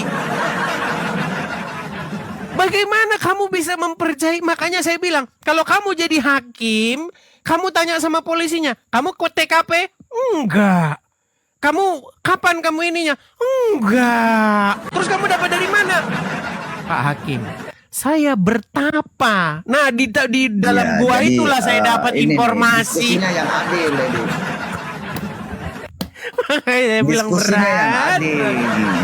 Bagaimana kamu bisa mempercayai? Makanya saya bilang, kalau kamu jadi hakim, kamu tanya sama polisinya, kamu ke TKP? Enggak. Kamu kapan kamu ininya? Enggak. Terus kamu dapat dari mana? Pak Hakim, saya bertapa. Nah, di dalam Ya, gua jadi, itulah saya dapat ini nih, informasi. diskusinya yang adil, Lady. Saya bilang Diskusinya yang berat. adil.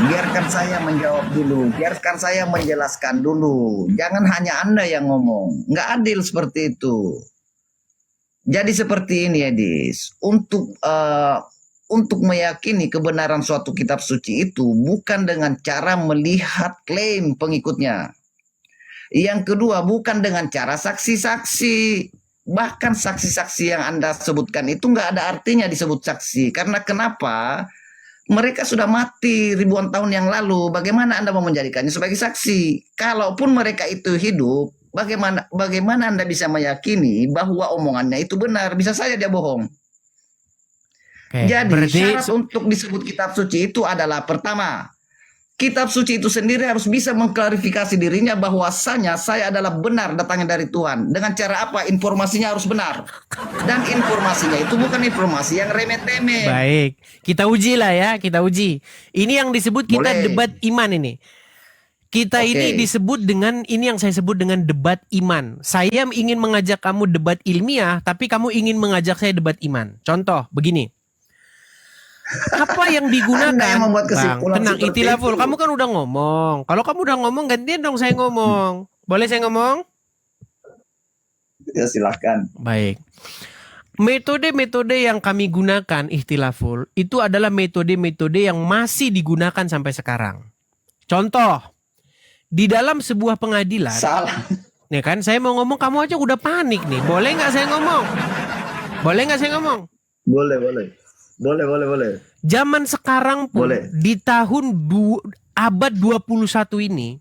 Biarkan saya menjawab dulu. Biarkan saya menjelaskan dulu. Jangan hanya Anda yang ngomong. Nggak adil seperti itu. Jadi seperti ini, Edis. Untuk meyakini kebenaran suatu kitab suci itu bukan dengan cara melihat klaim pengikutnya. Yang kedua, bukan dengan cara saksi-saksi. Bahkan saksi-saksi yang Anda sebutkan itu nggak ada artinya disebut saksi. Karena kenapa? Mereka sudah mati ribuan tahun yang lalu. Bagaimana Anda mau menjadikannya sebagai saksi? Kalaupun mereka itu hidup, bagaimana Anda bisa meyakini bahwa omongannya itu benar? Bisa saja dia bohong. Oke, Jadi berarti syarat untuk disebut kitab suci itu adalah pertama, kitab suci itu sendiri harus bisa mengklarifikasi dirinya bahwasanya saya adalah benar datangnya dari Tuhan. Dengan cara apa? Informasinya harus benar. Dan informasinya itu bukan informasi yang remeh-temeh. baik, kita uji lah ya, kita uji. Ini yang disebut kita Boleh. debat iman ini. Kita Oke. ini disebut dengan, ini yang saya sebut dengan debat iman. Saya ingin mengajak kamu debat ilmiah, tapi kamu ingin mengajak saya debat iman. Contoh, begini. Apa yang digunakan? Anda yang membuat Bang, kesimpulan tenang, seperti Ikhtilaful. itu. Kamu kan udah ngomong. Kalau kamu udah ngomong, gantian dong saya ngomong. Boleh saya ngomong? Ya, silahkan. Baik. Metode-metode yang kami gunakan, Ikhtilaful, itu adalah metode-metode yang masih digunakan sampai sekarang. Contoh, di dalam sebuah pengadilan, Salah. nih kan saya mau ngomong, kamu aja udah panik nih. Boleh nggak saya ngomong? Boleh nggak saya ngomong? Boleh. Zaman sekarang pun, Boleh. di tahun abad 21 ini,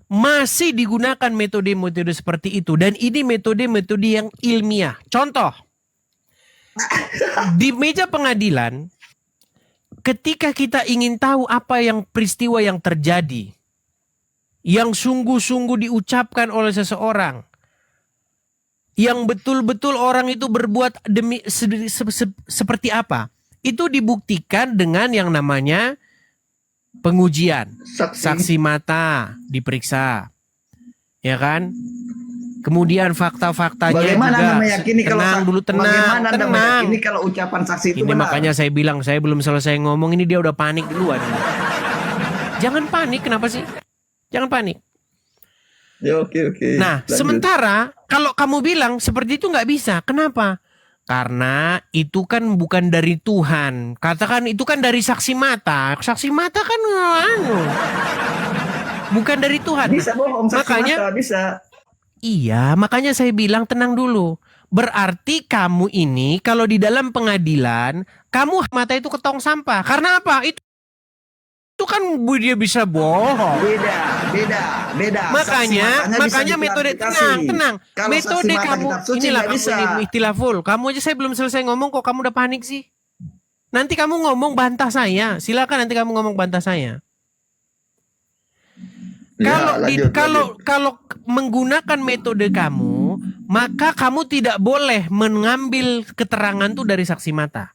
masih digunakan metode-metode seperti itu, dan ini metode-metode yang ilmiah. Contoh, di meja pengadilan, ketika kita ingin tahu apa yang peristiwa yang terjadi, yang sungguh-sungguh diucapkan oleh seseorang, yang betul-betul orang itu berbuat seperti apa, itu dibuktikan dengan yang namanya pengujian. Saksi mata diperiksa, ya kan? Kemudian fakta-faktanya Bagaimana juga. Anda meyakini Tenang dulu, Bagaimana Anda tenang. meyakini kalau ucapan saksi itu Ini benar? makanya saya bilang, saya belum selesai ngomong, ini dia udah panik duluan. Jangan panik, kenapa sih? Jangan panik. Ya, oke. Nah, Lanjut. sementara kalau kamu bilang seperti itu nggak bisa. Kenapa? Karena itu kan bukan dari Tuhan. Katakan itu kan dari saksi mata. Saksi mata kan bukan dari Tuhan. Bisa bohong, saksi Makanya, mata bisa. iya, makanya saya bilang tenang dulu. Berarti kamu ini kalau di dalam pengadilan, kamu mata itu ke tong sampah. Karena apa? Itu kan dia bisa bohong. Beda. Makanya metode tenang. Kalau Metode saksi mata kamu kitab suci inilah nggak kamu bisa. ini ikhtilaful. Kamu aja saya belum selesai ngomong kok kamu udah panik sih. Nanti kamu ngomong bantah saya. Silakan nanti kamu ngomong bantah saya. Kalau menggunakan metode kamu, maka kamu tidak boleh mengambil keterangan tuh dari saksi mata.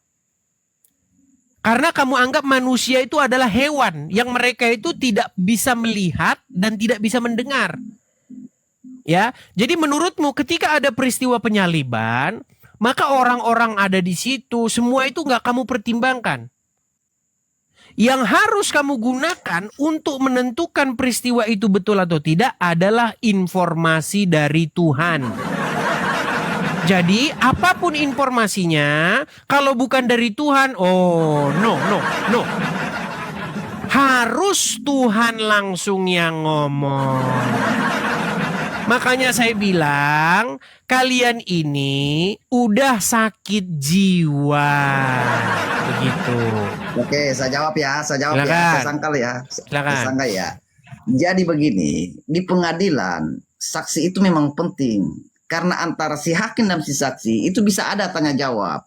Karena kamu anggap manusia itu adalah hewan yang mereka itu tidak bisa melihat dan tidak bisa mendengar. Ya, jadi menurutmu ketika ada peristiwa penyaliban, maka orang-orang ada di situ, semua itu nggak kamu pertimbangkan. Yang harus kamu gunakan untuk menentukan peristiwa itu betul atau tidak adalah informasi dari Tuhan. Jadi apapun informasinya, kalau bukan dari Tuhan, no. Harus Tuhan langsung yang ngomong. Makanya saya bilang, kalian ini udah sakit jiwa. Begitu. Oke, saya jawab ya. Silakan. Saya sangkal ya. Silakan. Saya sangka ya. Jadi begini, di pengadilan saksi itu memang penting. Karena antara si hakim dan si saksi itu bisa ada tanya jawab.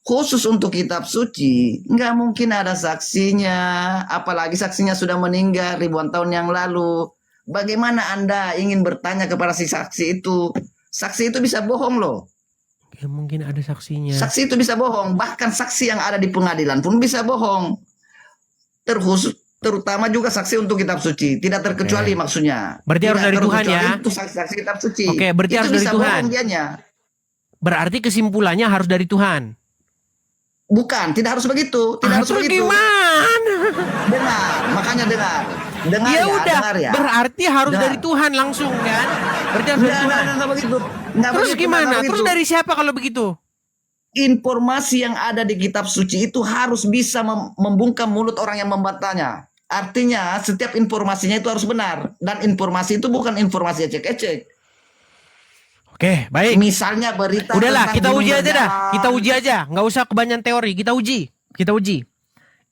Khusus untuk kitab suci, nggak mungkin ada saksinya. Apalagi saksinya sudah meninggal ribuan tahun yang lalu. Bagaimana Anda ingin bertanya kepada si saksi itu? Saksi itu bisa bohong loh. Ya, mungkin ada saksinya. Saksi itu bisa bohong. Bahkan saksi yang ada di pengadilan pun bisa bohong. Terutama juga saksi untuk kitab suci, tidak terkecuali maksudnya. Berarti harus dari Tuhan ya. Itu saksi kitab suci. Oke, berarti itu harus dari bisa Tuhan. bohong dianya. Berarti kesimpulannya harus dari Tuhan. Bukan, tidak harus begitu. Tidak harus Terus begitu. gimana? Dengar, makanya dengar. Dengar Ya ya, udah, dengar ya. berarti harus Dengar. dari Tuhan langsung kan? Berarti harus dari Tuhan. Enggak begitu. Terus gimana? Terus dari siapa kalau begitu? Informasi yang ada di kitab suci itu harus bisa membungkam mulut orang yang membantahnya. Artinya setiap informasinya itu harus benar. Dan informasi itu bukan informasi ecek-ecek. Oke, baik. Misalnya berita Udahlah, tentang kita gunung uji aja dah. berjalan. Kita uji aja. Nggak usah kebanyakan teori. Kita uji.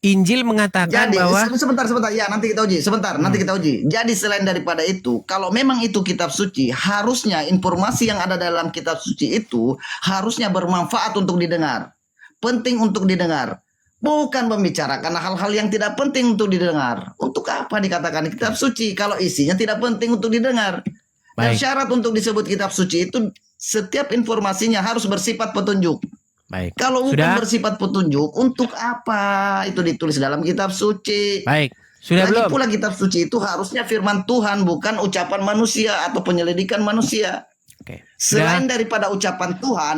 Injil mengatakan Jadi bahwa sebentar ya, nanti kita uji. Nanti kita uji. Jadi selain daripada itu, kalau memang itu kitab suci, harusnya informasi yang ada dalam kitab suci itu harusnya bermanfaat untuk didengar. Penting untuk didengar. Bukan membicarakan hal-hal yang tidak penting untuk didengar. Untuk apa dikatakan kitab suci kalau isinya tidak penting untuk didengar? Dan Baik. syarat untuk disebut kitab suci itu setiap informasinya harus bersifat petunjuk. baik. Kalau bukan Sudah? bersifat petunjuk, untuk apa itu ditulis dalam kitab suci? Baik. Sudah Lagi belum? pula kitab suci itu harusnya firman Tuhan, bukan ucapan manusia atau penyelidikan manusia. Oke. Selain Sudah? daripada ucapan Tuhan,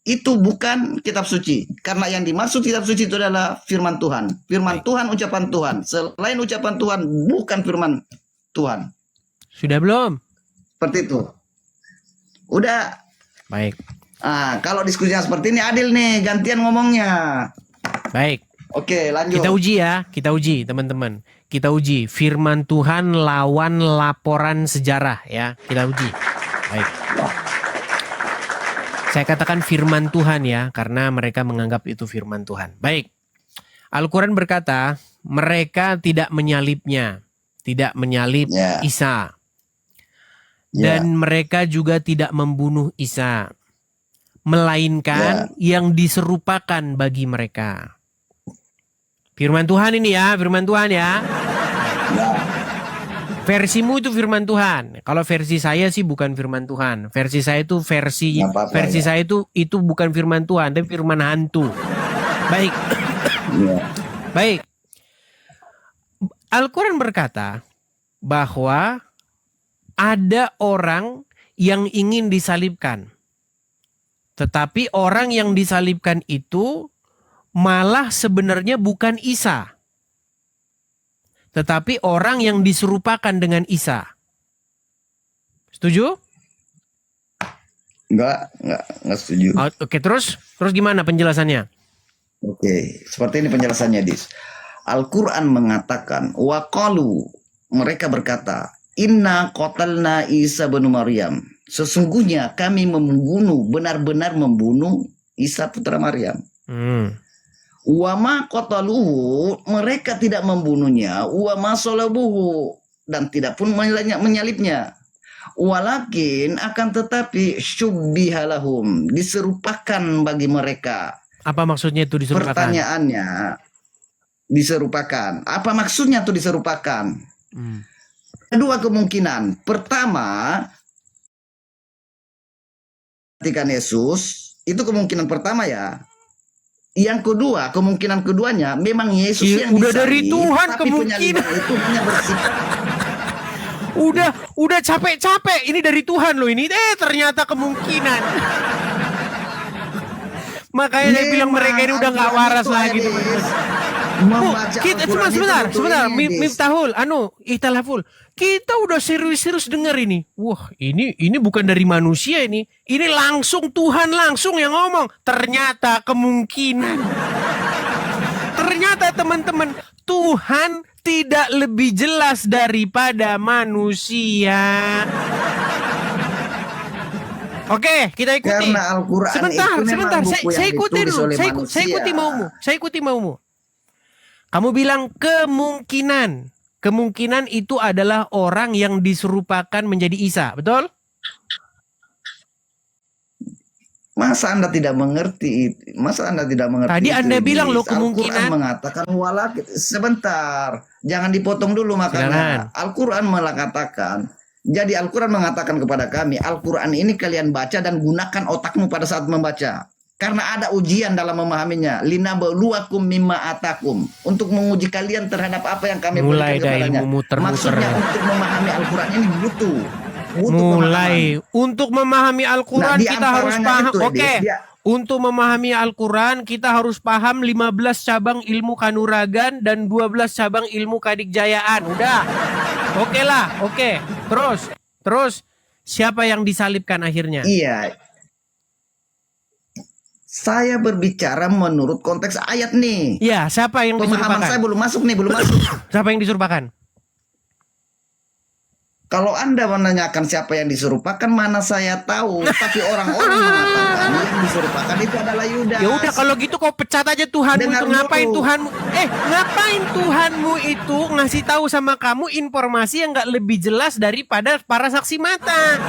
itu bukan kitab suci. Karena yang dimaksud kitab suci itu adalah firman Tuhan. Firman Tuhan, ucapan Tuhan. Selain ucapan Tuhan, bukan firman Tuhan. Sudah belum? Seperti itu. Udah. Baik. Kalau diskusinya seperti ini adil nih, gantian ngomongnya. Baik. Oke, lanjut. Kita uji ya. Kita uji, teman-teman. Kita uji firman Tuhan lawan laporan sejarah ya. Kita uji. Baik. Saya katakan firman Tuhan ya, karena mereka menganggap itu firman Tuhan. Baik. Al-Quran berkata, mereka tidak menyalibnya. tidak menyalib Ya. Isa. Ya. Dan mereka juga tidak membunuh Isa, melainkan yang diserupakan bagi mereka. Firman Tuhan ini ya, firman Tuhan ya. Ya. Versimu itu firman Tuhan. Kalau versi saya sih bukan firman Tuhan. Versi saya itu Nggak apa-apa, versi ya. saya itu bukan firman Tuhan, tapi firman hantu. Baik. Ya. Baik. Al-Quran berkata bahwa ada orang yang ingin disalibkan. Tetapi orang yang disalibkan itu malah sebenarnya bukan Isa. Tetapi orang yang diserupakan dengan Isa. Setuju? Enggak setuju. Oke, terus gimana penjelasannya? Oke, seperti ini penjelasannya, Dis. Al-Quran mengatakan, waqalu, mereka berkata, inna qatalna Isa bin Maryam. Sesungguhnya kami benar-benar membunuh Isa putra Maryam. Wa ma qataluhu, mereka tidak membunuhnya, wa ma salabuhu, dan tidak pun menyalibnya. Walakin akan tetapi syubbihalahum, diserupakan bagi mereka. Apa maksudnya itu diserupakan? Pertanyaannya, diserupakan. Apa maksudnya itu diserupakan? Kedua kemungkinan. Pertama, ketika Yesus, itu kemungkinan pertama ya. Yang kedua, kemungkinan keduanya memang Yesus yang udah disalib, dari Tuhan tapi kemungkinan penyaliban itu hanya bersifat. Udah capek-capek ini dari Tuhan loh ini. Ternyata kemungkinan. Makanya saya bilang mereka ini udah nggak waras lagi tuh. Kita sebentar, Miftahul, Ihtalaful. Kita udah serius-serius dengar ini. Wah, ini bukan dari manusia ini. Ini langsung Tuhan langsung yang ngomong. Ternyata kemungkinan. Ternyata teman-teman, Tuhan tidak lebih jelas daripada manusia. Oke, kita ikuti. Karena Al-Quran sebentar. Saya ikuti dulu. Saya ikuti maumu. Kamu bilang kemungkinan. Kemungkinan itu adalah orang yang diserupakan menjadi Isa, betul? Masa Anda tidak mengerti? Tadi Anda bilang loh kemungkinan. Al-Quran mengatakan sebentar, jangan dipotong dulu makanya. Al-Quran mengatakan. Jadi Al-Quran mengatakan kepada kami, Al-Quran ini kalian baca dan gunakan otakmu pada saat membaca. Karena ada ujian dalam memahaminya. Linabluwakum mimma atakum. Untuk menguji kalian terhadap apa yang kami berikan kepadanya. Maksudnya untuk memahami Al-Quran ini butuh untuk memahami Al-Quran kita harus paham. Oke. Untuk memahami Al-Quran kita harus paham 15 cabang ilmu kanuragan dan 12 cabang ilmu kadikjayaan. Udah. Oke lah. Oke. Terus siapa yang disalibkan akhirnya? Iya. Saya berbicara menurut konteks ayat nih. Iya, siapa yang diserupakan? Pemahaman saya belum masuk. Siapa yang diserupakan? Kalau Anda menanyakan siapa yang diserupakan, mana saya tahu. Tapi orang-orang mengatakan yang diserupakan itu adalah Yudas. Ya udah kalau gitu kau pecat aja Tuhanmu itu. Ngapain Tuhanmu? Ngapain Tuhanmu itu ngasih tahu sama kamu informasi yang nggak lebih jelas daripada para saksi mata?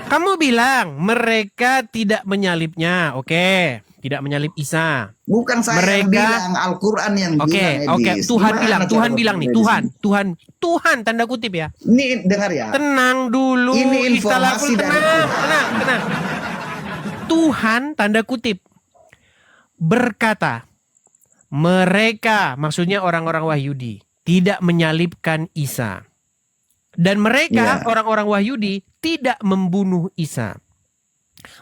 Kamu bilang mereka tidak menyalibnya, oke, tidak menyalib Isa. Bukan saya yang bilang, Al-Quran yang bilang. Oke, Tuhan bilang nih, Tuhan tanda kutip ya. Ini dengar ya. Tenang dulu. Ini informasi dari Tuhan. Tenang. Tuhan tanda kutip berkata, mereka, maksudnya orang-orang Wahyudi, tidak menyalibkan Isa. Dan mereka, orang-orang Wahyudi, tidak membunuh Isa.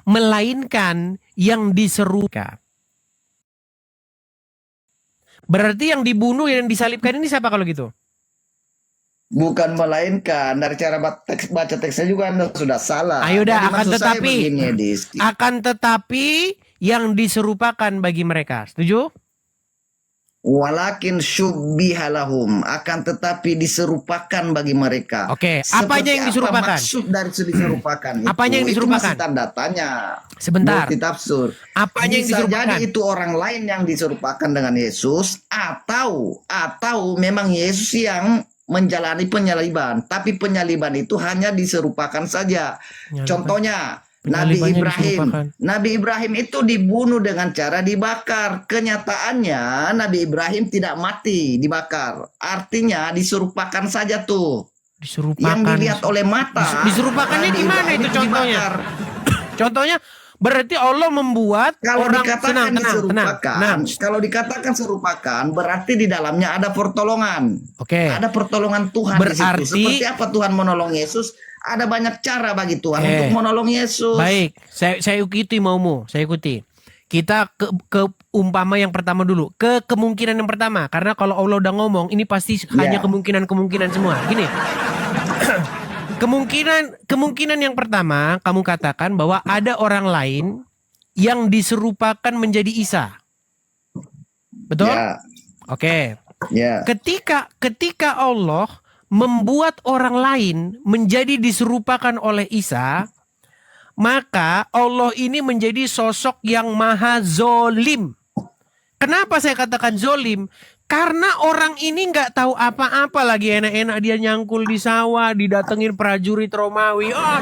Melainkan yang diserukan. Berarti yang dibunuh dan disalibkan ini siapa kalau gitu? Bukan melainkan. Dari cara baca teksnya juga Anda sudah salah. Ayo dah, akan tetapi yang diserupakan bagi mereka. Setuju? Walakin syubbihalahum, akan tetapi diserupakan bagi mereka. Oke, Seperti apanya yang diserupakan? Apa maksud dari diserupakan itu? Apanya yang diserupakan? Itu masih tanda tanya. Sebentar. Multitafsir. Apanya yang Bisa diserupakan? jadi itu orang lain yang diserupakan dengan Yesus, atau memang Yesus yang menjalani penyaliban, tapi penyaliban itu hanya diserupakan saja. Contohnya Nabi Ibrahim itu dibunuh dengan cara dibakar. Kenyataannya Nabi Ibrahim tidak mati dibakar. Artinya diserupakan saja tuh. Diserupakan. Yang dilihat oleh mata. Diserupakannya gimana itu contohnya? Contohnya berarti Allah membuat kalau orang dikatakan tenang. Kalau dikatakan serupakan berarti di dalamnya ada pertolongan. Oke. Ada pertolongan Tuhan berarti, di situ. Seperti apa Tuhan menolong Yesus? Ada banyak cara bagi Tuhan untuk menolong Yesus. Baik, saya ikuti maumu, saya ikuti. Kita ke umpama yang pertama dulu, ke kemungkinan yang pertama. Karena kalau Allah udah ngomong, ini pasti hanya kemungkinan semua. Gini, kemungkinan yang pertama, kamu katakan bahwa ada orang lain yang diserupakan menjadi Isa. Betul? Ya. Oke. Ya. Ketika Allah membuat orang lain menjadi diserupakan oleh Isa, maka Allah ini menjadi sosok yang maha zolim. Kenapa saya katakan zolim? Karena orang ini nggak tahu apa-apa, lagi enak-enak dia nyangkul di sawah, didatengin prajurit Romawi. Oh,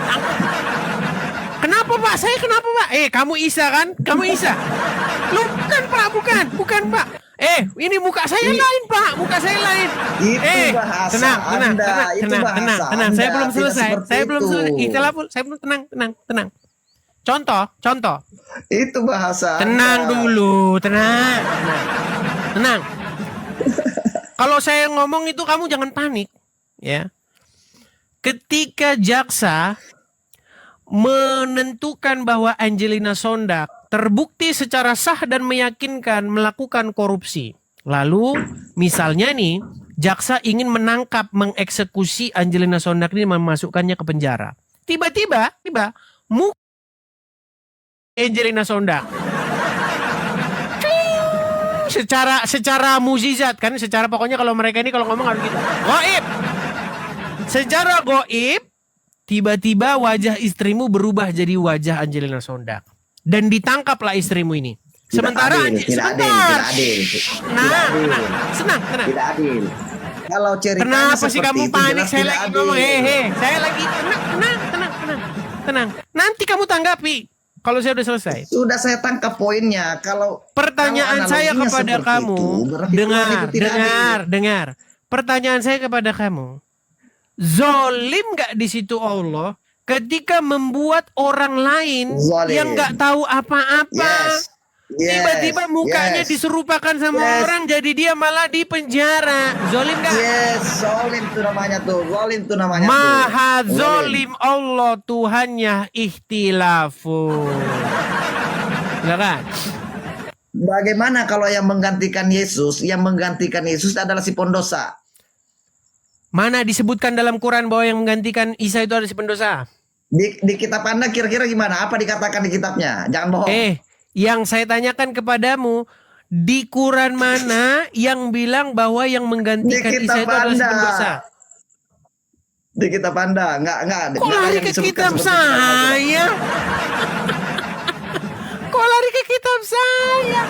kenapa Pak? Saya kenapa Pak? Kamu Isa kan? Kamu Isa? Lu bukan Pak, bukan Pak. Ini muka saya lain Pak, muka saya lain. Itu bahasa tenang. Saya belum selesai. Tenang. Contoh. Itu bahasa. Tenang dulu, tenang. Kalau saya ngomong itu kamu jangan panik, ya. Ketika jaksa menentukan bahwa Angelina Sondak terbukti secara sah dan meyakinkan melakukan korupsi. Lalu misalnya nih, jaksa ingin menangkap, mengeksekusi Angelina Sondak ini, memasukkannya ke penjara. Tiba-tiba muka Angelina Sondak secara mukjizat kan, secara pokoknya kalau mereka ini kalau ngomong harus gitu. Goib. Secara goib tiba-tiba wajah istrimu berubah jadi wajah Angelina Sondak. Dan ditangkaplah istrimu ini. Sebentar. Tidak adil. Tenang. Tidak adil. Kalau ceritanya kenapa sih kamu panik? Saya lagi ngomong. Saya lagi tenang. Nanti kamu tanggapi kalau saya udah selesai. Sudah saya tangkap poinnya. Kalau pertanyaan saya kepada kamu, dengar. Pertanyaan saya kepada kamu, zolim nggak di situ Allah ketika membuat orang lain yang nggak tahu apa-apa, tiba-tiba mukanya diserupakan sama orang, jadi dia malah di penjara. Zolim nggak? Yes, zolim itu namanya tuh. Maha zolim Allah, Tuhannya ikhtilafun. Silakan. Bagaimana kalau yang menggantikan Yesus adalah si pendosa? Mana disebutkan dalam Quran bahwa yang menggantikan Isa itu adalah si pendosa? Di kitab Anda kira-kira gimana? Apa dikatakan di kitabnya? Jangan bohong. Yang saya tanyakan kepadamu, di Quran mana yang bilang bahwa yang menggantikan Isa itu adalah si pendosa? Di kitab Anda, enggak. Kok lari ke kitab saya? Kok lari ke kitab saya?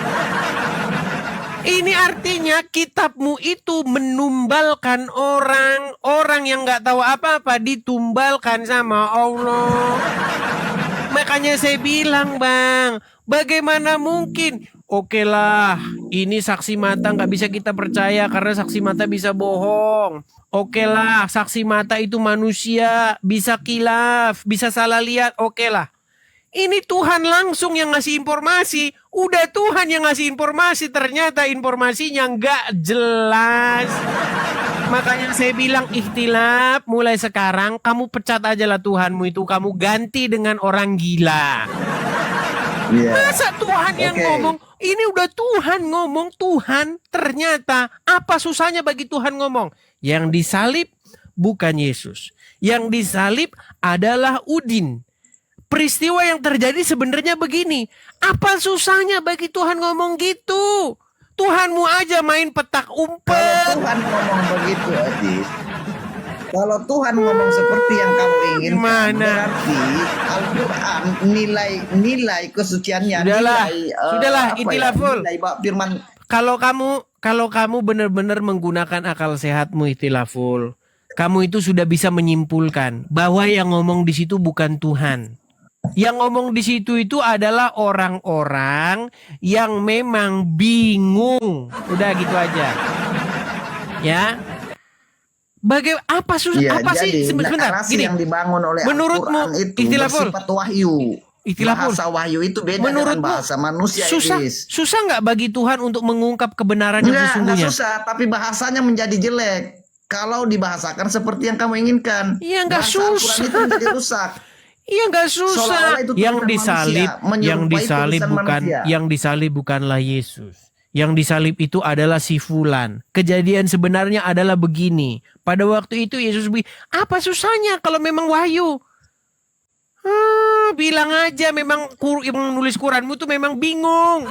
Ini artinya kitabmu itu menumbalkan orang yang nggak tahu apa-apa, ditumbalkan sama Allah. Makanya saya bilang, Bang, bagaimana mungkin? Oke lah, ini saksi mata nggak bisa kita percaya karena saksi mata bisa bohong. Oke lah, saksi mata itu manusia, bisa kilaf, bisa salah lihat. Oke lah. Ini Tuhan langsung yang ngasih informasi. Udah Tuhan yang ngasih informasi, ternyata informasinya nggak jelas. Makanya saya bilang ikhtilaf, mulai sekarang kamu pecat aja lah Tuhanmu itu. Kamu ganti dengan orang gila. Masa Tuhan yang ngomong? Ini udah Tuhan ngomong. Tuhan ternyata apa susahnya bagi Tuhan ngomong? Yang disalib bukan Yesus. Yang disalib adalah Udin. Peristiwa yang terjadi sebenarnya begini. Apa susahnya bagi Tuhan ngomong gitu? Tuhanmu aja main petak Kalau umpet. Tuhan ngomong begitu, Adis, kalau Tuhan ngomong seperti yang kamu inginkan, Gimana? berarti Al-Quran nilai kesuciannya, Sudahlah, nilai itulah full. nilai firman. Kalau kamu benar-benar menggunakan akal sehatmu ikhtilaful, kamu itu sudah bisa menyimpulkan bahwa yang ngomong di situ bukan Tuhan. Yang ngomong di situ itu adalah orang-orang yang memang bingung. Udah gitu aja. Ya. Apa Ya, apa jadi sih sebentar narasi gini. yang dibangun oleh Menurutmu, Al-Quran itu ikhtilaful. bersifat wahyu. Ikhtilaful. Bahasa wahyu itu beda Menurutmu dengan bahasa manusia, Idris. susah nggak bagi Tuhan untuk mengungkap kebenaran yang Enggak sesungguhnya? susah, tapi bahasanya menjadi jelek. Kalau dibahasakan seperti yang kamu inginkan, Iya, nggak bahasa Al-Quran susah. itu menjadi rusak. Iya nggak susah. Seolah-olah itu Yang tulisan disalib, manusia, menyerupai tulisan manusia. yang disalib bukanlah Yesus. Yang disalib itu adalah si Fulan. Kejadian sebenarnya adalah begini. Pada waktu itu Yesus bilang, apa susahnya kalau memang wahyu? Bilang aja memang yang nulis Quranmu tuh memang bingung.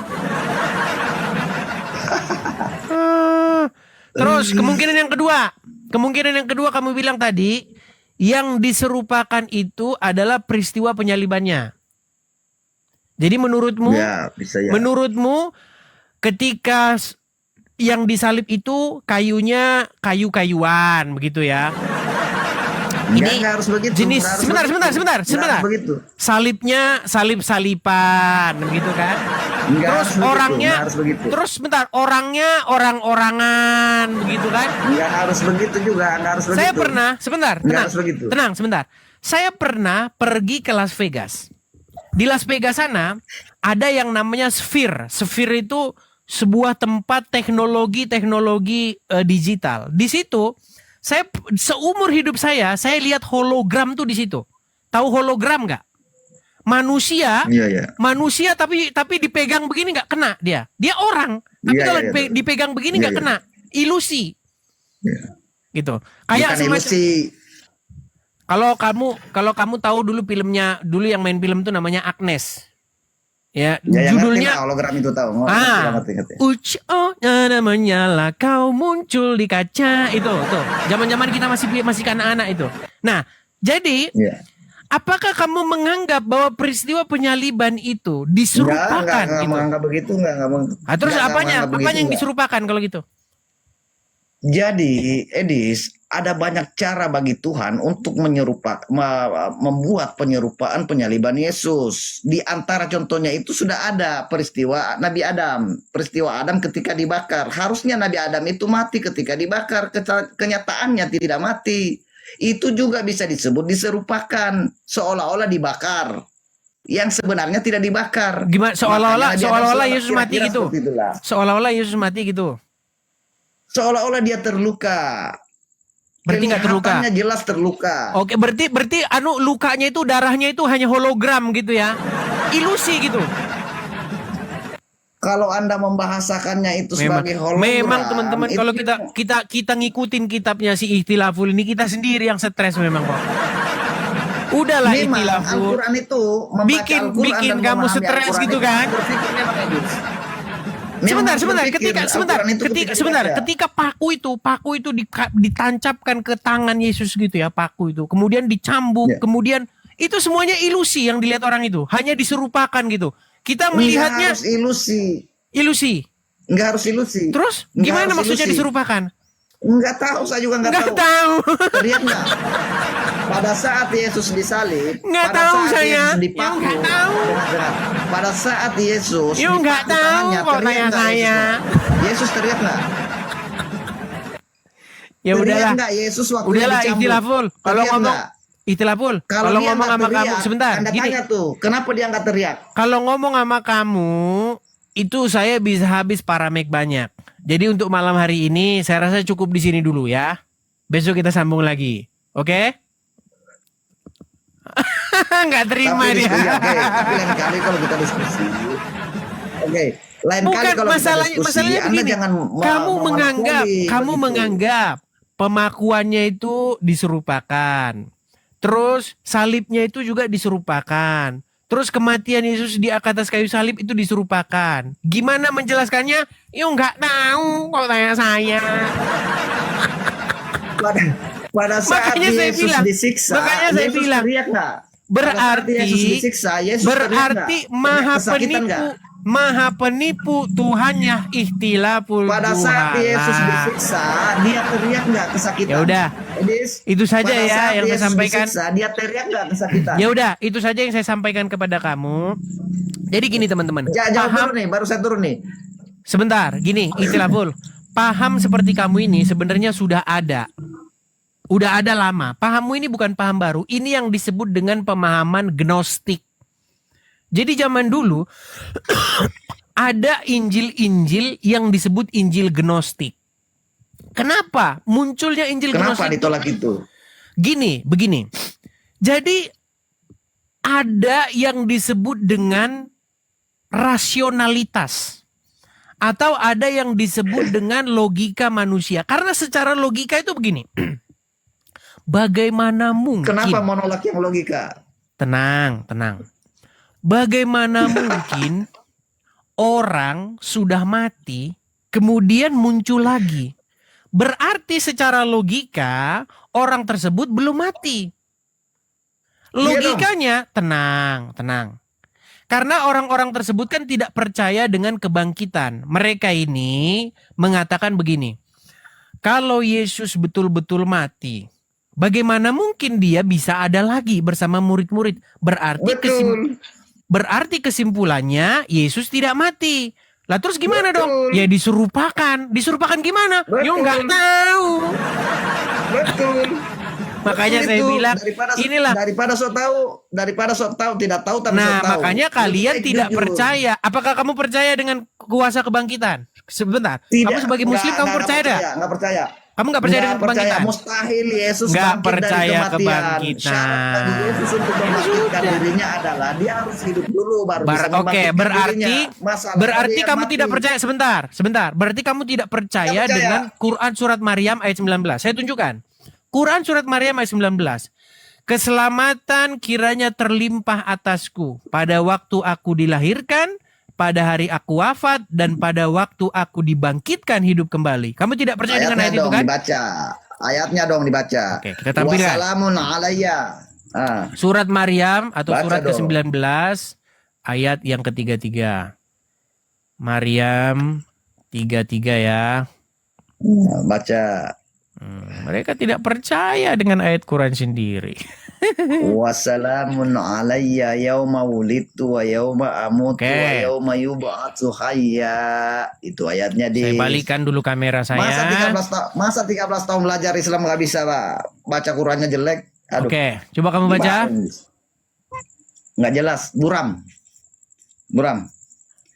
Terus kemungkinan yang kedua kamu bilang tadi, yang diserupakan itu adalah peristiwa penyalibannya. Jadi menurutmu, Ya, bisa ya. menurutmu ketika yang disalib itu kayunya kayu-kayuan begitu ya? Ini Nggak harus begitu. jenis nggak harus sebentar, begitu. sebentar. Nggak harus begitu. Salibnya salib-salipan begitu kan? Nggak Terus harus begitu, orangnya nggak harus begitu. terus sebentar, orangnya orang-orangan begitu kan? Nggak harus begitu juga, nggak harus begitu. Saya pernah, sebentar, Nggak harus begitu. tenang sebentar. Saya pernah pergi ke Las Vegas. Di Las Vegas sana ada yang namanya Sphere. Sphere itu sebuah tempat teknologi digital. Di situ saya seumur hidup saya lihat hologram tuh di situ. Tahu hologram nggak? Manusia, Iya. manusia tapi dipegang begini nggak kena dia. Dia orang, tapi Iya, kalau iya. dipegang begini nggak Iya. kena. Ilusi. Iya. Gitu. Kayak Bukan ilusi. kalau kamu tahu dulu yang main film tuh namanya Agnes. Ya, Ya, yang judulnya ngerti lah, hologram itu tahu. Ngerti. menyala kau muncul di kaca itu tuh. Zaman-zaman kita masih anak-anak itu. Nah, jadi Iya. apakah kamu menganggap bahwa peristiwa penyaliban itu diserupakan Enggak gitu? menganggap begitu, enggak. Terus Nggak apanya menganggap begitu, yang enggak. diserupakan kalau gitu? Jadi, Edis, ada banyak cara bagi Tuhan untuk membuat penyerupaan penyaliban Yesus. Di antara contohnya itu sudah ada peristiwa Nabi Adam. Peristiwa Adam ketika dibakar. Harusnya Nabi Adam itu mati ketika dibakar. Kenyataannya tidak mati. Itu juga bisa disebut diserupakan. Seolah-olah dibakar. Yang sebenarnya tidak dibakar. Gimana seolah-olah Makanya Nabi Adam selamat, Yesus mati kira-kira gitu? seperti itulah. Seolah-olah Yesus mati gitu. Seolah-olah dia terluka. Berarti nggak terluka. Kelihatannya jelas terluka. Oke, berarti lukanya itu, darahnya itu hanya hologram gitu ya. Ilusi gitu. Kalau Anda membahasakannya itu sebagai hologram. Memang teman-teman, itu- kalau kita ngikutin kitabnya si Ikhtilaful ini, kita sendiri yang stres memang kok. Udahlah memang Ikhtilaful. Al-Quran itu membaca Bikin Al-Quran dan kamu memahami stres Al-Quran gitu itu kan? berpikirnya pakai Idris. Sebentar, Memang berpikir Al-Quran itu dibaca. ketika paku itu ditancapkan ke tangan Yesus gitu ya, paku itu. Kemudian dicambuk, Ya. kemudian itu semuanya ilusi yang dilihat orang itu, hanya diserupakan gitu. Kita melihatnya Nggak harus ilusi. ilusi. Nggak harus ilusi. Terus Nggak gimana harus maksudnya ilusi. diserupakan? Nggak tahu, saya juga nggak Nggak tahu. tahu. Lihat nggak? Pada saat Yesus disalib, Nggak pada tahu saat saya. Yesus Ya, dipaku, nggak tahu. dengar. Pada saat Yesus Ya, nggak dipaku tahu tangannya, kok teriak tanya nggak saya. Yesus teriak nggak? Ya Teriak udahlah. nggak Yesus waktu Udahlah dicambuk? Ikhtilaful. Kalau Teriak ngomong nggak? Ikhtilaful. Kalau Kalau dia ngomong nggak sama kamu teriak, sebentar, Anda gini. tanya tuh, kenapa dia nggak teriak? Kalau ngomong sama kamu, itu saya bisa habis paramek banyak. Jadi untuk malam hari ini saya rasa cukup di sini dulu ya. Besok kita sambung lagi. Oke? Nggak terima Tapi dia. diskusi, oke. Tapi lain kali kalau kita diskusi, oke. Lain kali Bukan, kalau kita diskusi, masalahnya Anda begini. jangan Kamu begitu. menganggap pemakuannya itu diserupakan. Terus salibnya itu juga diserupakan. Terus kematian Yesus di atas kayu salib itu diserupakan. Gimana menjelaskannya? Yuk nggak tahu kok tanya saya. Pada saat Makanya saya Yesus bilang, disiksa, makanya saya Yesus bilang, teriak nggak? Berarti Yesus disiksa, Yesus berarti teriak nggak? maha penipu Tuhannya ikhtilaful Pada saat Yesus juhala. disiksa, dia teriak nggak kesakitan? Ya udah, Edis, itu saja pada ya saat yang saya Yesus sampaikan. disiksa, dia teriak nggak kesakitan? Ya udah, itu saja yang saya sampaikan kepada kamu. Jadi gini teman-teman, Jauh paham turun nih, baru saya turun nih. sebentar, gini ikhtilaful. Paham seperti kamu ini sebenarnya sudah ada. Udah ada lama. Pahammu ini bukan paham baru. Ini yang disebut dengan pemahaman gnostik. Jadi zaman dulu ada Injil-Injil yang disebut Injil Gnostik. Kenapa munculnya Injil Kenapa Gnostik? ditolak itu? Begini. Jadi ada yang disebut dengan rasionalitas. Atau ada yang disebut dengan logika manusia. Karena secara logika itu begini. Bagaimana mungkin? Kenapa menolak yang logika? Tenang. Bagaimana mungkin orang sudah mati kemudian muncul lagi? Berarti secara logika orang tersebut belum mati. Logikanya tenang. Karena orang-orang tersebut kan tidak percaya dengan kebangkitan. Mereka ini mengatakan begini. Kalau Yesus betul-betul mati, bagaimana mungkin dia bisa ada lagi bersama murid-murid? Berarti kesimpulannya Yesus tidak mati. Lah terus gimana dong? Ya diserupakan. Diserupakan gimana? Ya nggak tahu. Betul. Makanya saya bilang inilah daripada sok tahu tidak tahu tapi sok nah tahu. makanya kalian tidak jujur. percaya. Apakah kamu percaya dengan kuasa kebangkitan? Sebentar. Tidak, Kamu sebagai muslim kamu percaya dah? Nggak percaya. Kamu nggak percaya dengan kebangkitan? Mustahil Yesus nggak bangkit percaya dari kematian. kebangkitan. Syarat bagi Yesus untuk membangkitkan dirinya adalah dia harus hidup dulu baru bisa membangkitkan dirinya. Berarti kamu tidak percaya sebentar. Berarti kamu tidak percaya dengan Quran surat Maryam ayat 19. Saya tunjukkan. Quran surat Maryam ayat 19. Keselamatan kiranya terlimpah atasku pada waktu aku dilahirkan, pada hari aku wafat, dan pada waktu aku dibangkitkan hidup kembali. Kamu tidak percaya dengan ayat itu kan? Ayatnya dong dibaca. Oke, kita tampilkan. Wassalamun alayya. Surat Maryam atau Baca surat dong. ke-19 ayat yang ketiga. Maryam 33 ya. Baca. Mereka tidak percaya dengan ayat Quran sendiri. Wassalamun alayya yauma wulidtu wa yauma amutu wa yauma yub'atsu hayya. Itu ayatnya di. Saya balikan dulu kamera saya. Masa 13 tahun belajar Islam nggak bisa baca Qurannya jelek. Aduh. Oke, coba kamu baca. Nggak jelas, buram.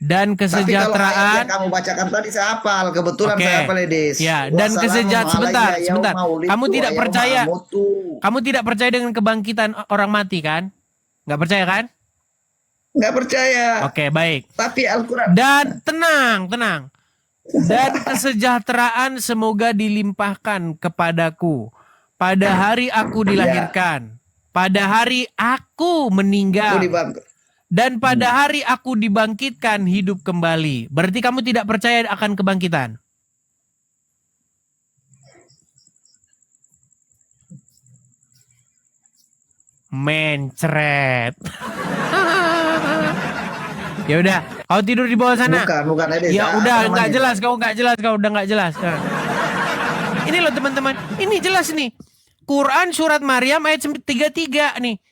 Dan kesejahteraan. Tapi kalau ayat yang kamu bacakan tadi saya hafal, kebetulan saya hafal Edis. Ya, dan kesejahteraan sebentar. Kamu tidak percaya. Kamu tidak percaya dengan kebangkitan orang mati kan? Nggak percaya kan? Nggak percaya. Oke, baik. Tapi Al-Quran. Dan tenang. Dan kesejahteraan semoga dilimpahkan kepadaku pada hari aku dilahirkan, pada hari aku meninggal, dan pada hari aku dibangkitkan hidup kembali. Berarti kamu tidak percaya akan kebangkitan? Mencret. Ya udah, kau tidur di bawah sana. Bukan Edis. Ya udah, nggak jelas, kau udah nggak jelas. Nah. Ini loh teman-teman, ini jelas nih. Quran surat Maryam ayat 33 nih.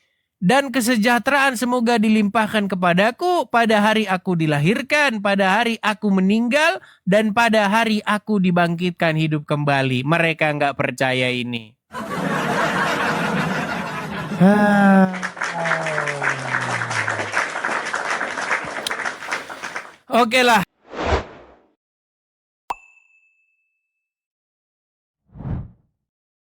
Dan kesejahteraan semoga dilimpahkan kepadaku pada hari aku dilahirkan, pada hari aku meninggal, dan pada hari aku dibangkitkan hidup kembali. Mereka nggak percaya ini. Oke lah.